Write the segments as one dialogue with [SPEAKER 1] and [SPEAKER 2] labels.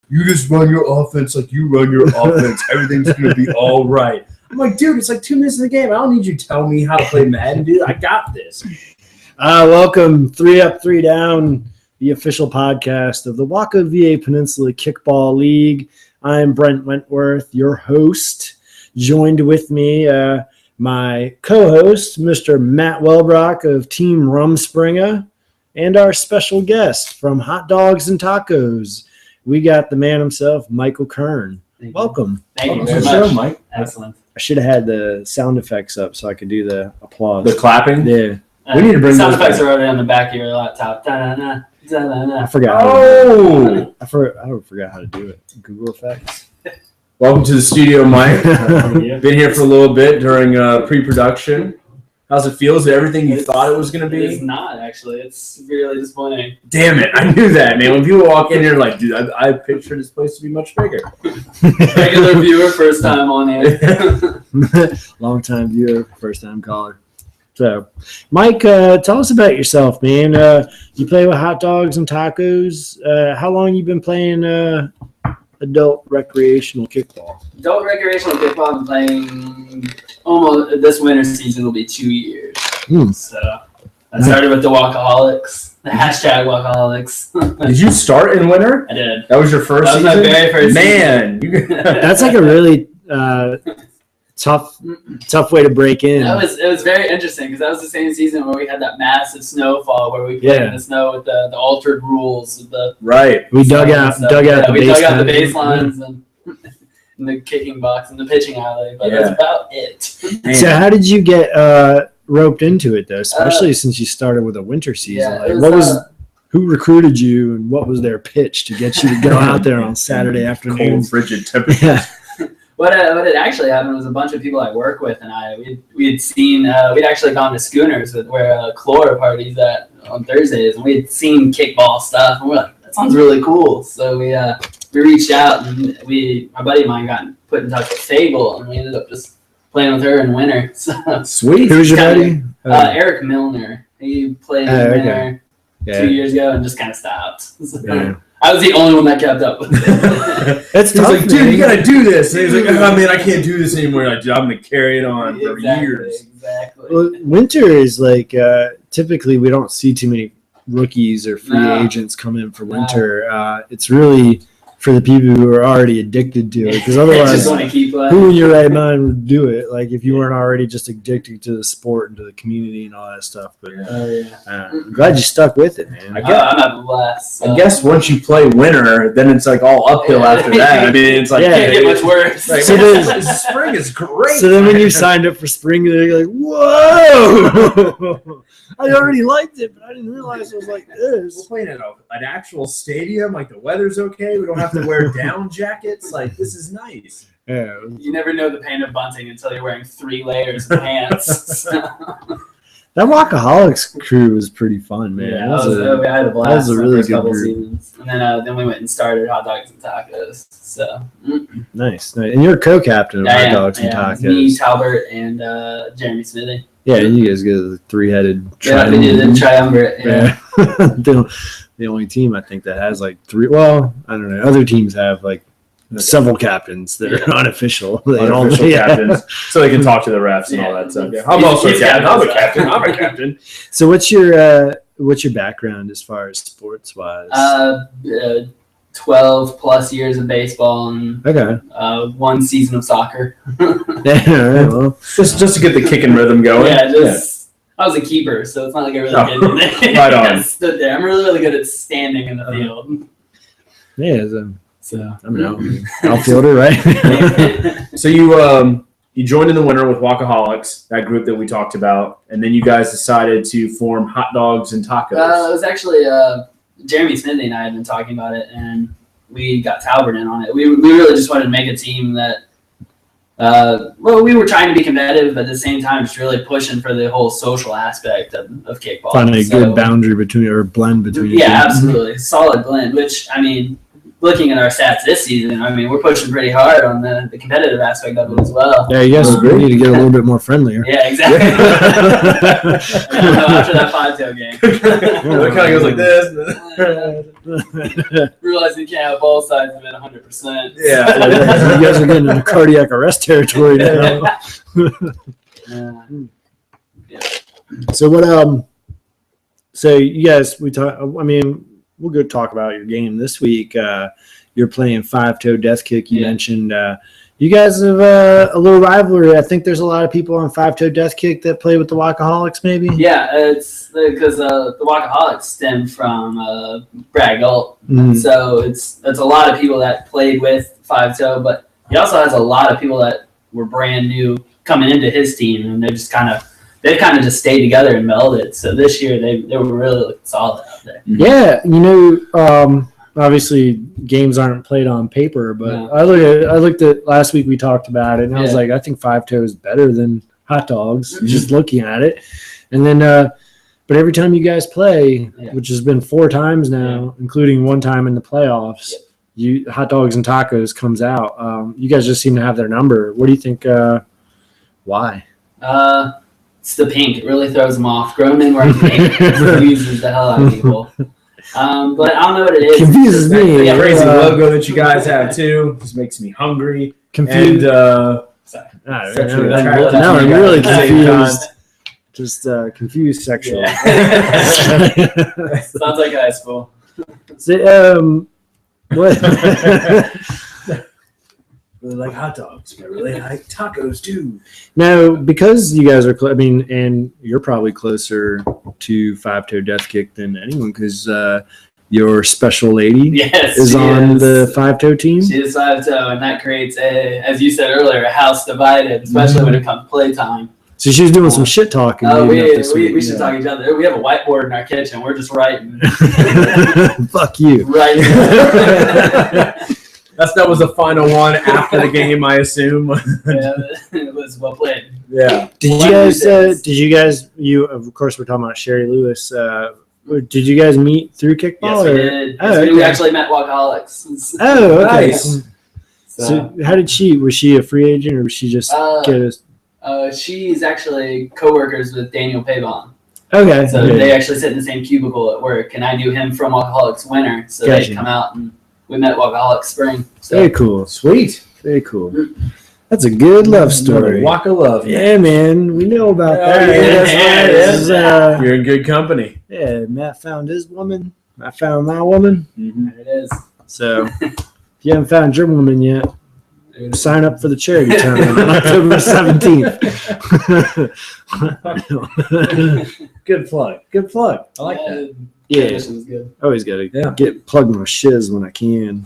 [SPEAKER 1] you just run your offense like you run your offense. Everything's going to be all right. I'm like, dude, it's like 2 minutes in the game. I don't need you to tell me how to play Madden, dude. I got this.
[SPEAKER 2] Welcome, 3 Up, 3 Down, the official podcast of the Waka VA Peninsula Kickball League. I'm Brent Wentworth, your host. Joined with me, my co-host, Mr. Matt Welbrock of Team Rumspringa, and our special guest from Hot Dogs and Tacos. We got the man himself, Michael Kern. Welcome.
[SPEAKER 3] Thank you
[SPEAKER 1] very
[SPEAKER 3] much.
[SPEAKER 1] Show, Mike.
[SPEAKER 3] Excellent.
[SPEAKER 2] I should have had the sound effects up so I could do the applause.
[SPEAKER 1] The clapping?
[SPEAKER 2] Yeah.
[SPEAKER 1] We need to bring
[SPEAKER 3] sound
[SPEAKER 1] those
[SPEAKER 3] effects
[SPEAKER 1] back.
[SPEAKER 3] are already on the back of your laptop. Da-da-da, da-da-da.
[SPEAKER 2] I forgot. I forgot how to do it. Google effects.
[SPEAKER 1] Welcome to the studio, Mike. Been here for a little bit during pre-production. How's it feel? Is it everything you thought it was going to be?
[SPEAKER 3] It's not, actually. It's really disappointing.
[SPEAKER 1] Damn it. I knew that, man. When people walk in here like, dude, I pictured this place to be much bigger.
[SPEAKER 3] Regular viewer, first time on air.
[SPEAKER 2] Long time viewer, first time caller. So, Mike, tell us about yourself, man. You play with Hot Dogs and Tacos. How long you been playing adult recreational kickball?
[SPEAKER 3] Adult recreational kickball, I'm playing almost this winter season will be 2 years. So I started with the Walkaholics, the hashtag Walkaholics.
[SPEAKER 1] Did you start in winter?
[SPEAKER 3] I did.
[SPEAKER 1] That was your first season?
[SPEAKER 3] That was my very first
[SPEAKER 1] season.
[SPEAKER 3] season.
[SPEAKER 2] That's like a really tough way to break in.
[SPEAKER 3] It was very interesting because that was the same season where we had that massive snowfall where we played in the snow with the altered rules with the
[SPEAKER 1] we
[SPEAKER 2] dug out the
[SPEAKER 3] baselines and the kicking box and the pitching alley, but that's about it.
[SPEAKER 2] So how did you get roped into it though, especially since you started with a winter season? Who recruited you and what was their pitch to get you to go out there on Saturday afternoon?
[SPEAKER 1] Cold, frigid temperatures.
[SPEAKER 3] What had actually happened was a bunch of people I work with and we'd actually gone to Schooners where Chlor parties at on Thursdays, and we had seen kickball stuff, and we're like, that sounds really cool. So we reached out, and my buddy of mine got put in touch with Fable, and we ended up just playing with her in winter. So,
[SPEAKER 1] sweet.
[SPEAKER 2] Who's your buddy?
[SPEAKER 3] Eric Milner. He played in winter 2 years ago and just kind of stopped. So, I was the only one that kept up with it.
[SPEAKER 2] That's
[SPEAKER 1] tough, like, dude, you gotta do this. And he's like, oh man, I can't do this anymore. Like, I'm gonna carry it on for years.
[SPEAKER 3] Exactly.
[SPEAKER 2] Well, winter is like typically we don't see too many rookies or free agents come in for winter. It's really for the people who are already addicted to it, because otherwise,
[SPEAKER 3] just want to keep
[SPEAKER 2] who in your right mind would do it? Like if you weren't already just addicted to the sport and to the community and all that stuff. But I'm glad you stuck with it, man.
[SPEAKER 3] I'm having a blast.
[SPEAKER 1] I guess once you play winter, then it's like all uphill after that. I mean, it's like
[SPEAKER 3] can't get much worse.
[SPEAKER 1] Like, spring is great.
[SPEAKER 2] So then when you signed up for spring, you're like, whoa! I already liked it, but I didn't realize it was like this.
[SPEAKER 1] We're playing at an actual stadium. Like the weather's okay. We don't have to wear down jackets. Like this is nice.
[SPEAKER 2] Yeah.
[SPEAKER 3] You never know the pain of bunting until you're wearing 3 layers of pants.
[SPEAKER 2] That Walkaholics crew was pretty fun, man.
[SPEAKER 3] Yeah, we had a blast.
[SPEAKER 2] That was a really good
[SPEAKER 3] couple
[SPEAKER 2] group.
[SPEAKER 3] Seasons. And then we went and started Hot Dogs and Tacos. So
[SPEAKER 2] nice. And you're a co-captain of Hot Dogs and Tacos.
[SPEAKER 3] Me, Talbert, and Jeremy Smithy.
[SPEAKER 2] Yeah, you guys get the 3-headed
[SPEAKER 3] triumvirate. Yeah, we did the triumvirate.
[SPEAKER 2] Yeah. The only team I think that has like 3. Well, I don't know. Other teams have like several captains that are unofficial.
[SPEAKER 1] Unofficial captains, so they can talk to the refs and all that stuff. Yeah. I'm also a captain. I'm a captain. I'm a captain.
[SPEAKER 2] So what's your background as far as sports wise?
[SPEAKER 3] 12 plus years of baseball and 1 season of soccer.
[SPEAKER 2] Well,
[SPEAKER 1] just to get the kick and rhythm going.
[SPEAKER 3] I was a keeper, so it's not like I really did.
[SPEAKER 1] Right on.
[SPEAKER 3] I stood there. I'm really good at standing in the field.
[SPEAKER 2] Yeah, I'm an outfielder, right?
[SPEAKER 1] So you joined in the winter with Walkaholics, that group that we talked about, and then you guys decided to form Hot Dogs and Tacos.
[SPEAKER 3] It was actually Jeremy Smithy and I had been talking about it, and we got Talbert in on it. We really just wanted to make a team that, we were trying to be competitive, but at the same time, just really pushing for the whole social aspect of kickball.
[SPEAKER 2] Finding a good boundary blend between.
[SPEAKER 3] Yeah, absolutely. Solid blend, which, I mean, looking at our stats this season, I mean, we're pushing pretty hard on the competitive aspect of it as well.
[SPEAKER 2] Yeah, you guys need to get a little bit more friendlier.
[SPEAKER 3] Yeah, exactly. After that 5-toe game.
[SPEAKER 1] It kind of goes like this.
[SPEAKER 3] Realizing you can't have both sides of it 100%.
[SPEAKER 1] Yeah.
[SPEAKER 2] You guys are getting into cardiac arrest territory now. So what? So you guys, I mean, we'll go talk about your game this week. You're playing 5-toe death kick. You mentioned you guys have a little rivalry. I think there's a lot of people on 5-toe death kick that play with the Walkaholics, maybe.
[SPEAKER 3] Yeah, it's because the Walkaholics stem from Brad Galt, so it's a lot of people that played with 5-toe, but he also has a lot of people that were brand new coming into his team, and they've kind of just stayed together and melded. So this year they were really looking solid out there.
[SPEAKER 2] Yeah, obviously games aren't played on paper, but I looked at last week we talked about it, and I was like, I think 5-toe is better than hot dogs, just looking at it. And then, but every time you guys play, which has been 4 times now, including one time in the playoffs, hot dogs and tacos comes out. You guys just seem to have their number. What do you think? Why?
[SPEAKER 3] It's the pink. It really throws them off. Grown men wearing pink confuses the hell out of people. But I don't know what it is.
[SPEAKER 2] Confuses me.
[SPEAKER 1] The crazy logo that you guys have too just makes me hungry.
[SPEAKER 2] Confused.
[SPEAKER 1] And
[SPEAKER 2] now I'm really confused. Just confused sexually.
[SPEAKER 3] Yeah. Sounds like high school.
[SPEAKER 2] So, what?
[SPEAKER 1] Really like hot dogs, but I really like tacos too.
[SPEAKER 2] Now, because you guys are, and you're probably closer to 5-toe death kick than anyone, because your special lady is on the 5-toe team.
[SPEAKER 3] She is 5-toe, and that creates as you said earlier, a house divided, especially when it comes to playtime.
[SPEAKER 2] So she's doing some shit talking.
[SPEAKER 3] We should talk each other. We have a whiteboard in our kitchen. We're just writing.
[SPEAKER 2] Fuck you.
[SPEAKER 3] Right.
[SPEAKER 1] That was the final one after the game, I assume.
[SPEAKER 3] It was well played.
[SPEAKER 1] Yeah.
[SPEAKER 2] Did you guys? Of course, we're talking about Sherry Lewis. Did you guys meet through kickball?
[SPEAKER 3] Yes, we did. We actually met Walkaholics.
[SPEAKER 2] Oh, okay.
[SPEAKER 1] Nice.
[SPEAKER 2] So how did was she a free agent, or was she just get us?
[SPEAKER 3] She's actually co-workers with Daniel Pavon.
[SPEAKER 2] Okay.
[SPEAKER 3] So they actually sit in the same cubicle at work, and I knew him from Walkaholics winter, so they'd come out and we met Walkaholics spring. So.
[SPEAKER 2] Very cool.
[SPEAKER 1] Sweet.
[SPEAKER 2] Very cool. That's a good love story.
[SPEAKER 1] Walk of love.
[SPEAKER 2] Yeah, man. We know about that.
[SPEAKER 1] Yeah. You're in good company.
[SPEAKER 2] Yeah, Matt found his woman. I found my woman.
[SPEAKER 3] Mm-hmm. There it is.
[SPEAKER 2] So if you haven't found your woman yet, sign up for the charity tournament on October 17th.
[SPEAKER 1] Good plug. Good plug. I like that.
[SPEAKER 2] Yeah,
[SPEAKER 3] this was good.
[SPEAKER 2] Always got to get plugged my shiz when I can.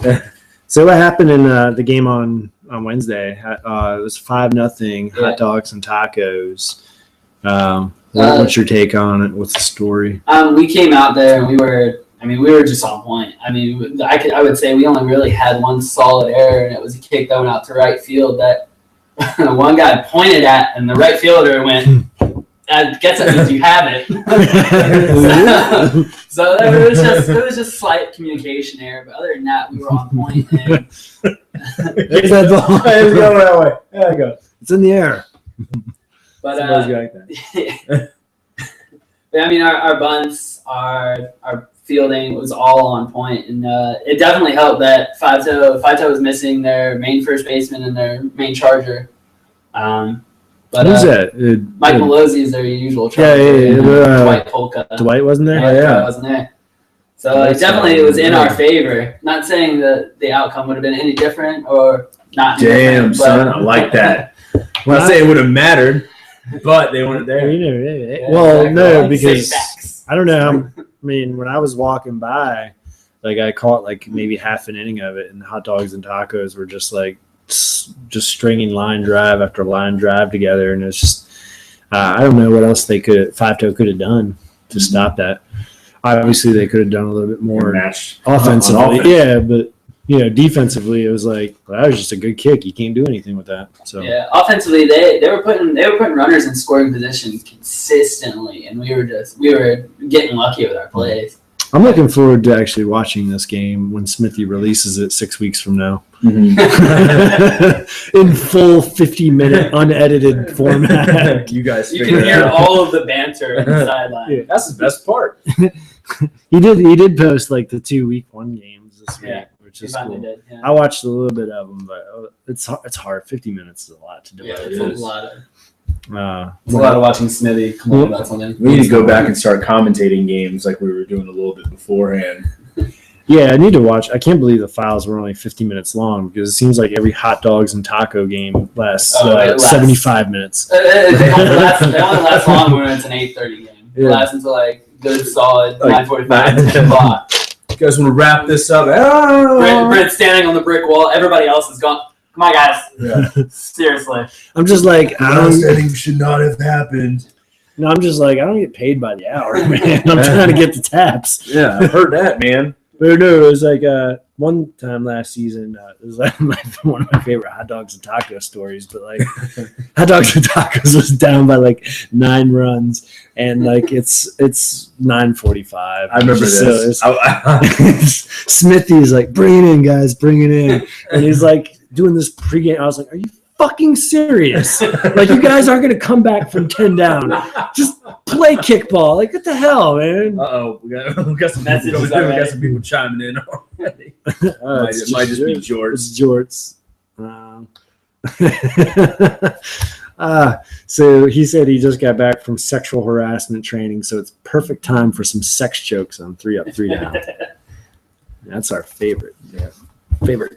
[SPEAKER 2] So what happened in the game on Wednesday? It was 5-0, hot dogs and tacos. What's your take on it? What's the story?
[SPEAKER 3] We came out there and we were just on point. I mean, I would say we only really had one solid error, and it was a kick that went out to right field that one guy pointed at, and the right fielder went, I guess that means you have it. so it was just slight communication error, but other than that, we were on point. And
[SPEAKER 2] Here's that ball.
[SPEAKER 1] It's going that way. There you go.
[SPEAKER 2] It's in the air.
[SPEAKER 3] But
[SPEAKER 1] like that.
[SPEAKER 3] I mean, our bunts, our fielding was all on point, and it definitely helped that 5-toe was missing their main first baseman and their main charger. But
[SPEAKER 2] who's that?
[SPEAKER 3] Mike Malozzi is their usual charger. Dwight Polka.
[SPEAKER 2] Dwight wasn't there?
[SPEAKER 3] Dwight wasn't there. So it was in our favor. Not saying that the outcome would have been any different or not.
[SPEAKER 1] Damn, son, I like that. I'm not saying it would have mattered, but they weren't there.
[SPEAKER 2] Well, no, because I don't know how. I mean, when I was walking by, I caught maybe half an inning of it, and hot dogs and tacos were just stringing line drive after line drive together, and it's just I don't know what else 5-toe could have done to stop that. Obviously, they could have done a little bit more offensively. Yeah, but defensively, it was that was just a good kick. You can't do anything with that. So
[SPEAKER 3] yeah, offensively, they were putting runners in scoring position consistently, and we were getting lucky with our plays.
[SPEAKER 2] I'm looking forward to actually watching this game when Smithy releases it 6 weeks from now.
[SPEAKER 1] Mm-hmm.
[SPEAKER 2] In full 50-minute unedited format.
[SPEAKER 1] You guys
[SPEAKER 3] You
[SPEAKER 1] figure
[SPEAKER 3] can
[SPEAKER 1] it
[SPEAKER 3] hear
[SPEAKER 1] out.
[SPEAKER 3] all of the banter on the sideline.
[SPEAKER 2] Yeah.
[SPEAKER 1] That's the best part.
[SPEAKER 2] He did post like the 2 week 1 games this week,
[SPEAKER 3] Yeah,
[SPEAKER 2] which
[SPEAKER 3] He
[SPEAKER 2] is
[SPEAKER 3] finally
[SPEAKER 2] cool.
[SPEAKER 3] did. Yeah.
[SPEAKER 2] I watched a little bit of them, but it's hard. 50 minutes is a lot to do.
[SPEAKER 3] Yeah,
[SPEAKER 1] it
[SPEAKER 3] it's a
[SPEAKER 1] is.
[SPEAKER 3] lot of watching Smithy complain about something.
[SPEAKER 1] We need to go back and start commentating games like we were doing a little bit beforehand.
[SPEAKER 2] Yeah, I need to watch. I can't believe the files were only 50 minutes long because it seems like every hot dogs and taco game lasts
[SPEAKER 3] It lasts.
[SPEAKER 2] 75 minutes.
[SPEAKER 3] They only last long when it's an 8:30 game. It
[SPEAKER 2] Yeah.
[SPEAKER 3] lasts until like good solid
[SPEAKER 1] Like
[SPEAKER 3] 9:45 o'clock.
[SPEAKER 1] You guys want to wrap this up?
[SPEAKER 3] Brent's standing on the brick wall. Everybody else is gone. Come on, guys.
[SPEAKER 1] Yeah.
[SPEAKER 3] Seriously.
[SPEAKER 2] I'm just like, I
[SPEAKER 1] Last
[SPEAKER 2] don't.
[SPEAKER 1] inning should not have happened.
[SPEAKER 2] No, I'm just like, I don't get paid by the hour, man. I'm trying to get the taps.
[SPEAKER 1] Yeah, I've heard that, man.
[SPEAKER 2] But no, it was like one time last season. It was like one of my favorite hot dogs and taco stories. But like, hot dogs and tacos was down by like 9 runs, and like it's 9:45.
[SPEAKER 1] I remember this.
[SPEAKER 2] Smithy's like, bring it in, guys, bring it in, and he's like doing this pregame. I was like, are you fucking serious? Like, you guys aren't gonna come back from 10 down. Just play kickball. Like, what the hell, man?
[SPEAKER 1] Uh-oh. We got some
[SPEAKER 3] Messages
[SPEAKER 1] people, we
[SPEAKER 3] already.
[SPEAKER 1] got some people chiming in already.
[SPEAKER 2] It's
[SPEAKER 1] It might just be George.
[SPEAKER 2] It's Jorts. So he said he just got back from sexual harassment training, so it's perfect time for some sex jokes on 3 Up, 3 Down. That's our favorite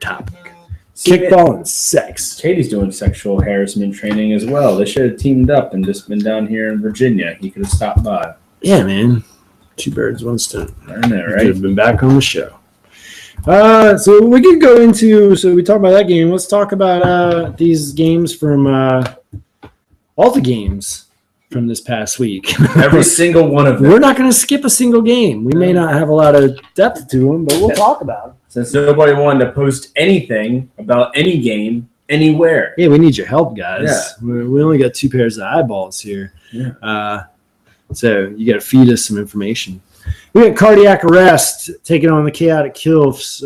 [SPEAKER 2] topic. Kickball and sex.
[SPEAKER 1] Katie's doing sexual harassment training as well. They should have teamed up and just been down here in Virginia. He could have stopped by.
[SPEAKER 2] Yeah, man. 2 birds, 1 stone.
[SPEAKER 1] I know,
[SPEAKER 2] Could
[SPEAKER 1] right?
[SPEAKER 2] have been back on the show. So we could go into. So we talked about that game. Let's talk about these games from all the games from this past week.
[SPEAKER 1] Every single one of them.
[SPEAKER 2] We're not going to skip a single game. We may not have a lot of depth to them, but we'll talk about them.
[SPEAKER 1] Since nobody wanted to post anything about any game anywhere.
[SPEAKER 2] Yeah, we need your help, guys.
[SPEAKER 1] Yeah.
[SPEAKER 2] We only got 2 pairs of eyeballs here.
[SPEAKER 1] Yeah.
[SPEAKER 2] So you got to feed us some information. We got cardiac arrest taking on the chaotic Kilfs.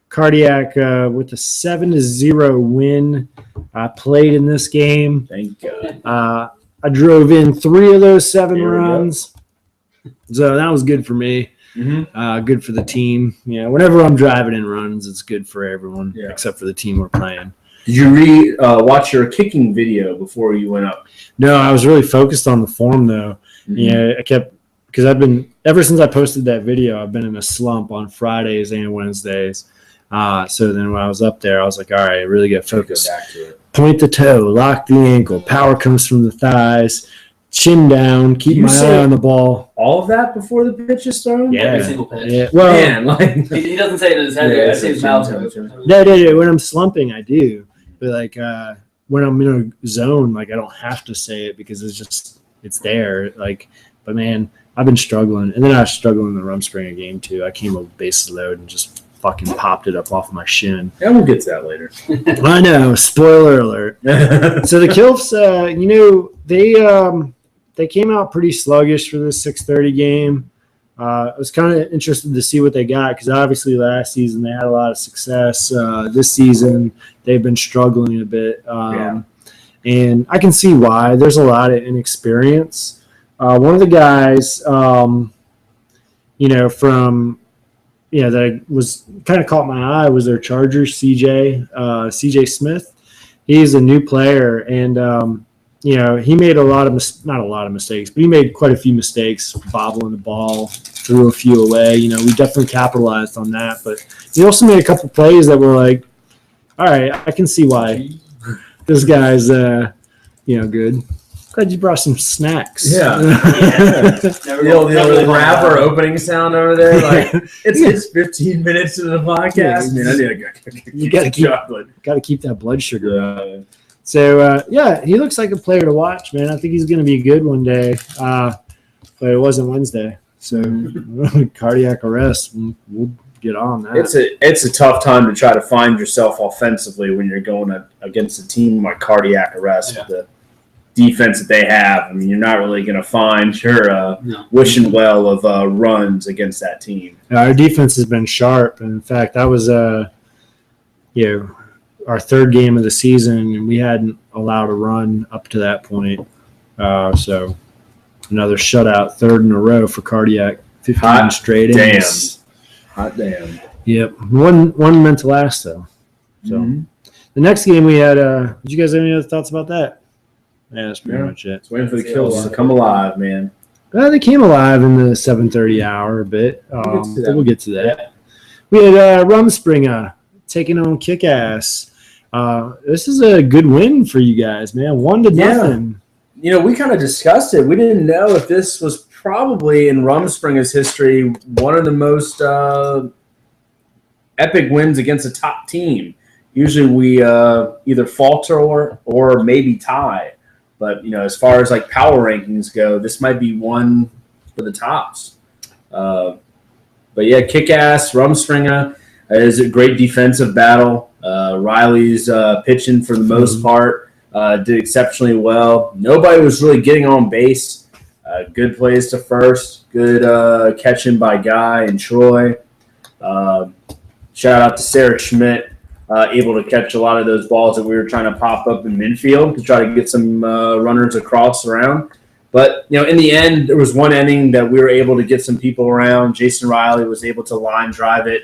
[SPEAKER 2] Cardiac with a 7-0 win. I played in this game.
[SPEAKER 1] Thank God.
[SPEAKER 2] I drove in 3 of those 7
[SPEAKER 1] There we go.
[SPEAKER 2] runs. So that was good for me.
[SPEAKER 1] Mm-hmm.
[SPEAKER 2] Good for the team. Yeah, whenever I'm driving in runs, it's good for everyone
[SPEAKER 1] Yeah.
[SPEAKER 2] except for the team we're playing.
[SPEAKER 1] Did you watch your kicking video before you went up?
[SPEAKER 2] No, I was really focused on the form though.
[SPEAKER 1] Mm-hmm.
[SPEAKER 2] Yeah, I kept because I've been ever since I posted that video. I've been in a slump on Fridays and Wednesdays. So then when I was up there, I was like, all right, I really got
[SPEAKER 1] Go
[SPEAKER 2] focused.
[SPEAKER 1] back to it.
[SPEAKER 2] Point the toe, lock the ankle, power comes from the thighs, chin down, keep
[SPEAKER 1] You
[SPEAKER 2] my
[SPEAKER 1] say-
[SPEAKER 2] eye on the ball.
[SPEAKER 1] All of that before the pitch is thrown?
[SPEAKER 2] Yeah.
[SPEAKER 3] Every single pitch.
[SPEAKER 2] Yeah, well,
[SPEAKER 1] Man, like
[SPEAKER 3] He doesn't say it in his head.
[SPEAKER 1] Yeah,
[SPEAKER 3] I see his
[SPEAKER 1] it's
[SPEAKER 3] mouth.
[SPEAKER 2] no. When I'm slumping, I do. But like when I'm in a zone, like I don't have to say it because it's there. Like, but man, I've been struggling, and then I was struggling in the Rumspringa game too. I came up with bases loaded and just fucking popped it up off my shin.
[SPEAKER 1] yeah, we'll get to that later.
[SPEAKER 2] I know. Spoiler alert. So the Kilfs, they came out pretty sluggish for this 6:30 game. I was kind of interested to see what they got because obviously last season they had a lot of success. This season they've been struggling a bit, and I can see why. There's a lot of inexperience. One of the guys, that was kind of caught my eye was their Charger, CJ Smith. He's a new player, and he made not a lot of mistakes, but he made quite a few mistakes, bobbling the ball, threw a few away. We definitely capitalized on that, but he also made a couple plays that were like, all right, I can see why this guy's, good. Glad you brought some snacks.
[SPEAKER 1] Yeah.
[SPEAKER 3] Never
[SPEAKER 1] The
[SPEAKER 3] really
[SPEAKER 1] old rap or opening sound over there, like it's 15 minutes into the podcast. Man, I need to go
[SPEAKER 2] You
[SPEAKER 1] get
[SPEAKER 2] gotta keep-
[SPEAKER 1] chocolate.
[SPEAKER 2] Got to keep that blood sugar up. So, he looks like a player to watch, man. I think he's going to be good one day, but it wasn't Wednesday. So, cardiac arrest, we'll get on that.
[SPEAKER 1] It's a tough time to try to find yourself offensively when you're going against a team like cardiac arrest with defense that they have. I mean, you're not really going to find your wishing well of runs against that team.
[SPEAKER 2] Our defense has been sharp. In fact, that was our third game of the season, and we hadn't allowed a run up to that point. So another shutout, third in a row for Cardiac. 15 straight innings.
[SPEAKER 1] Hot damn.
[SPEAKER 2] Yep. One meant to last, though. So the next game we had, did you guys have any other thoughts about that? Yeah, that's pretty much it.
[SPEAKER 1] It's waiting for the kills to come alive, man.
[SPEAKER 2] They came alive in the 7:30 hour a bit. We'll get to that.
[SPEAKER 1] Yeah.
[SPEAKER 2] We had Rumspringa taking on Kick-Ass. This is a good win for you guys, man. 1-0.
[SPEAKER 1] You know, we kind of discussed it. We didn't know if this was probably in Rumspringa's history one of the most epic wins against a top team. Usually we either falter or maybe tie. But, you know, as far as like power rankings go, this might be one for the tops. But yeah, Kick-Ass, Rumspringa is a great defensive battle. Riley's pitching for the most part, did exceptionally well. Nobody was really getting on base. Good plays to first, good catching by Guy and Troy. Shout out to Sarah Schmidt. Able to catch a lot of those balls that we were trying to pop up in midfield to try to get some runners across around. But, you know, in the end, there was one inning that we were able to get some people around. Jason Riley was able to line drive it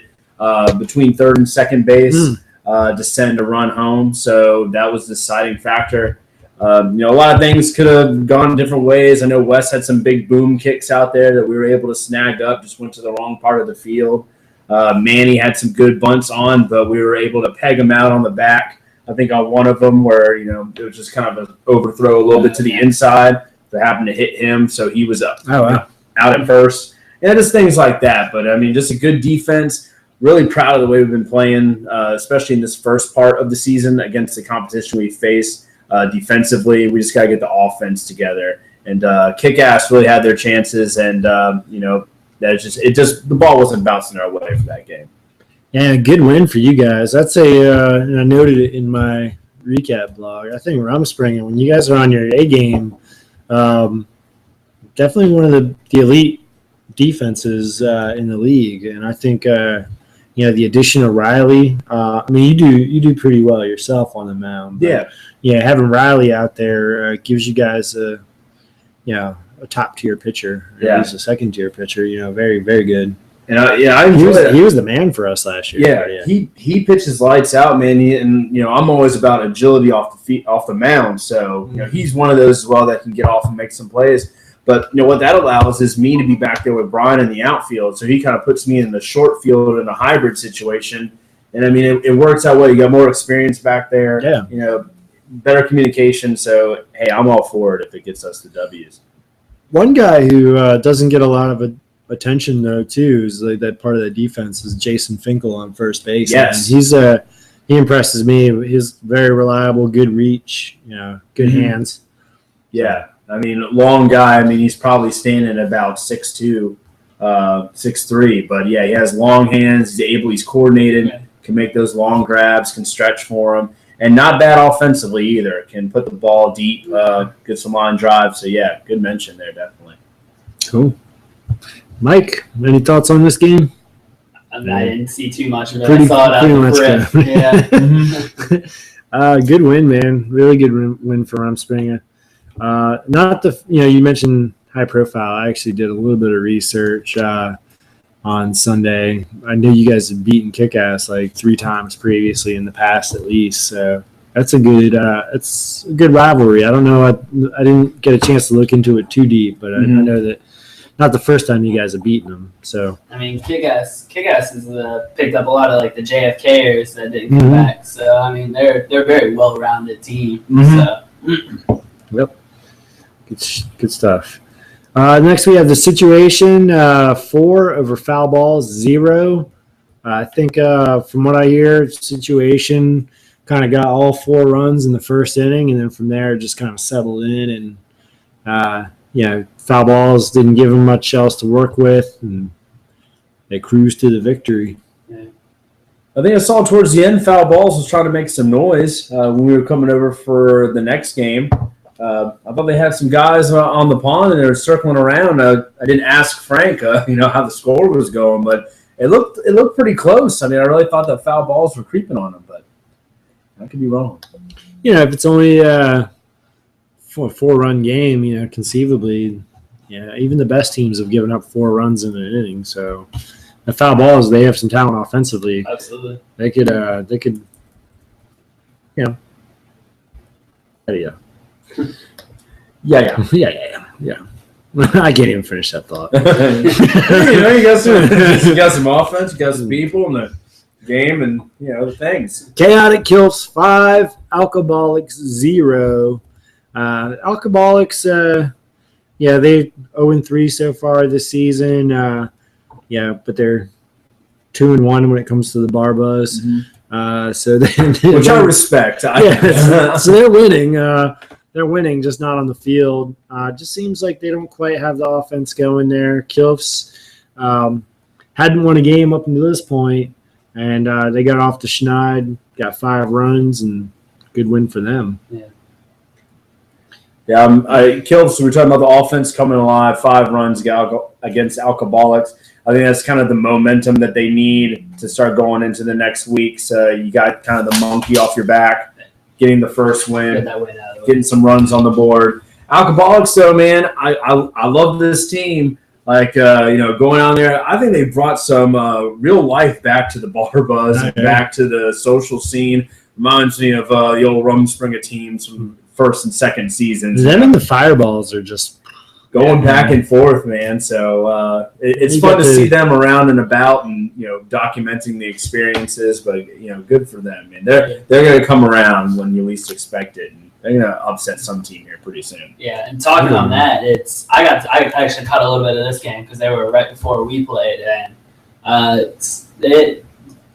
[SPEAKER 1] between third and second base to send a run home. So that was the deciding factor. You know, a lot of things could have gone different ways. I know Wes had some big boom kicks out there that we were able to snag up, just went to the wrong part of the field. Manny had some good bunts on, but we were able to peg him out on the back. I think on one of them where, you know, it was just kind of an overthrow a little bit to the inside that happened to hit him, so he was up out at first. And just things like that. But, I mean, just a good defense. Really proud of the way we've been playing, especially in this first part of the season against the competition we face defensively. We just got to get the offense together. And Kick-Ass really had their chances, and, you know, the ball wasn't bouncing our way for that game.
[SPEAKER 2] Yeah, good win for you guys. I'd say, and I noted it in my recap blog, I think Rumspringa, when you guys are on your A game, definitely one of the elite defenses in the league. And I think, you know, the addition of Riley, I mean, you do pretty well yourself on the mound. But, yeah, having Riley out there gives you guys a top-tier pitcher.
[SPEAKER 1] Yeah.
[SPEAKER 2] He's a second-tier pitcher, you know, very, very good.
[SPEAKER 1] And I enjoy that.
[SPEAKER 2] He was the man for us last year.
[SPEAKER 1] Yeah, he pitches lights out, man. And you know, I'm always about agility off the mound. So you know, he's one of those as well that can get off and make some plays. But you know what that allows is me to be back there with Brian in the outfield. So he kind of puts me in the short field in a hybrid situation. And I mean, it works out well. You got more experience back there.
[SPEAKER 2] Yeah.
[SPEAKER 1] You know, better communication. So hey, I'm all for it if it gets us the W's.
[SPEAKER 2] One guy who doesn't get a lot of attention though too is like that part of the defense is Jason Finkel on first base.
[SPEAKER 1] Yes,
[SPEAKER 2] and he impresses me. He's very reliable, good reach, you know, good hands.
[SPEAKER 1] Yeah, I mean, long guy. I mean, he's probably standing at about 6'2", 6'3", but yeah, he has long hands. He's coordinated, can make those long grabs, can stretch for him. And not bad offensively either. Can put the ball deep, get some line drive. So, yeah, good mention there, definitely.
[SPEAKER 2] Cool. Mike, any thoughts on this game?
[SPEAKER 3] I didn't see too much of it. I saw it out the rip.
[SPEAKER 2] Yeah. Good win, man. Really good win for Rumspringa. Not the, you know, you mentioned high profile. I actually did a little bit of research on Sunday. I knew you guys had beaten Kick-Ass like 3 times previously in the past at least. So that's a good it's a good rivalry. I don't know. I didn't get a chance to look into it too deep, but I know that not the first time you guys have beaten them. So
[SPEAKER 3] I mean, Kick-Ass has picked up a lot of like the JFKers that didn't come back. So I mean, they're a very well-rounded team. So.
[SPEAKER 2] Yep, good stuff. Next, we have the situation, 4 over foul balls, 0. I think from what I hear, situation kind of got all 4 runs in the first inning, and then from there just kind of settled in. And, foul balls didn't give them much else to work with, and they cruised to the victory.
[SPEAKER 1] Yeah. I think I saw towards the end, foul balls was trying to make some noise when we were coming over for the next game. I thought they had some guys on the pond and they were circling around. I didn't ask Frank, how the score was going, but it looked pretty close. I mean, I really thought the foul balls were creeping on them, but I could be wrong.
[SPEAKER 2] If it's only for a 4-run game, conceivably, even the best teams have given up 4 runs in an inning. So the foul balls, they have some talent offensively.
[SPEAKER 3] Absolutely.
[SPEAKER 2] They could, Yeah. I can't even finish that thought.
[SPEAKER 1] You got some offense, you got some people in the game, and the things.
[SPEAKER 2] Chaotic Kills 5, Alcoholics 0. Alcoholics, they 0-3 so far this season. But they're 2-1 when it comes to the bar buzz.
[SPEAKER 1] Mm-hmm. Which I respect.
[SPEAKER 2] So they're winning. They're winning, just not on the field. Just seems like they don't quite have the offense going there. Kilfs hadn't won a game up until this point, and they got off to Schneid, got 5 runs, and good win for them.
[SPEAKER 1] Kilfs, we're talking about the offense coming alive, 5 runs against Alcoholics. I think that's kind of the momentum that they need to start going into the next week. So you got kind of the monkey off your back, getting the first win, getting some runs on the board. Alcoholics, though, man, I love this team. Going on there, I think they brought some real life back to the bar buzz, back to the social scene. Reminds me of the old Rumspringa teams from first and second seasons.
[SPEAKER 2] Them and the Fireballs are just
[SPEAKER 1] going back and forth, man. So it's fun to see them around and about and documenting the experiences. But good for them, man. They're going to come around when you least expect it, and they're going to upset some team here pretty soon.
[SPEAKER 3] Yeah, and talking on that, I actually caught a little bit of this game because they were right before we played, and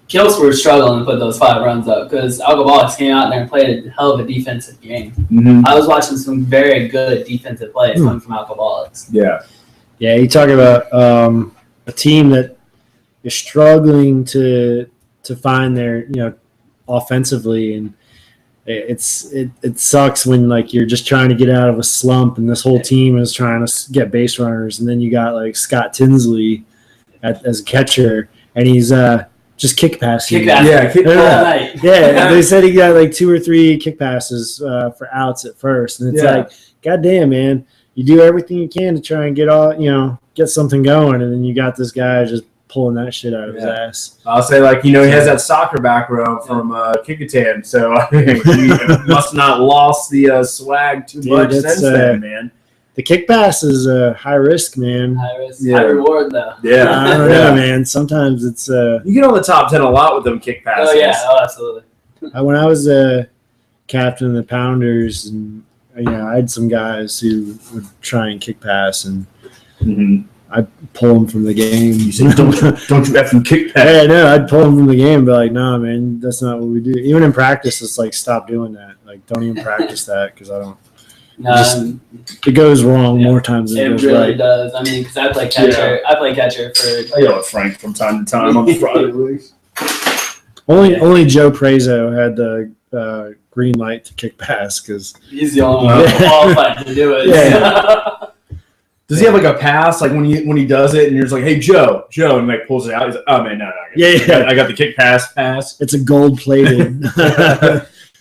[SPEAKER 3] Kills were struggling to put those 5 runs up because Alcoholics came out there and played a hell of a defensive game.
[SPEAKER 1] Mm-hmm.
[SPEAKER 3] I was watching some very good defensive plays coming from Alcoholics.
[SPEAKER 1] Yeah,
[SPEAKER 2] you talk about a team that is struggling to find their offensively, and it sucks when you're just trying to get out of a slump, and this whole team is trying to get base runners, and then you got Scott Tinsley as a catcher, and he's just kick passing.
[SPEAKER 3] All night.
[SPEAKER 2] They said he got 2 or 3 kick passes for outs at first, and it's God damn, man, you do everything you can to try and get something going, and then you got this guy just pulling that shit out of his ass.
[SPEAKER 1] I'll say he has that soccer background from Kickotan, so he must not lost the swag too much since then, man.
[SPEAKER 2] The kick pass is high risk, man.
[SPEAKER 3] High risk, high reward, though.
[SPEAKER 2] Yeah, I don't know, man. Sometimes it's
[SPEAKER 1] you get on the top 10 a lot with them kick passes.
[SPEAKER 3] Absolutely.
[SPEAKER 2] When I was a captain of the Pounders, and I had some guys who would try and kick pass, and I'd pull them from the game.
[SPEAKER 1] You said, don't you effing kick pass?
[SPEAKER 2] Yeah, no, I'd pull them from the game and be like, nah, man, that's not what we do. Even in practice, it's stop doing that. Don't even practice that because I don't. It goes wrong more times than it goes
[SPEAKER 3] really
[SPEAKER 2] right.
[SPEAKER 3] does. I mean, because I play catcher. I play catcher for.
[SPEAKER 1] I yell at Frank from time to time on the Friday leagues.
[SPEAKER 2] Only Joe Prezo had the green light to kick pass because
[SPEAKER 3] he's the only one qualified to do it.
[SPEAKER 1] Yeah. Does he have a pass when he does it and you're just like, hey Joe, and pulls it out? He's like, oh man, no. I got the kick pass.
[SPEAKER 2] It's a gold plated.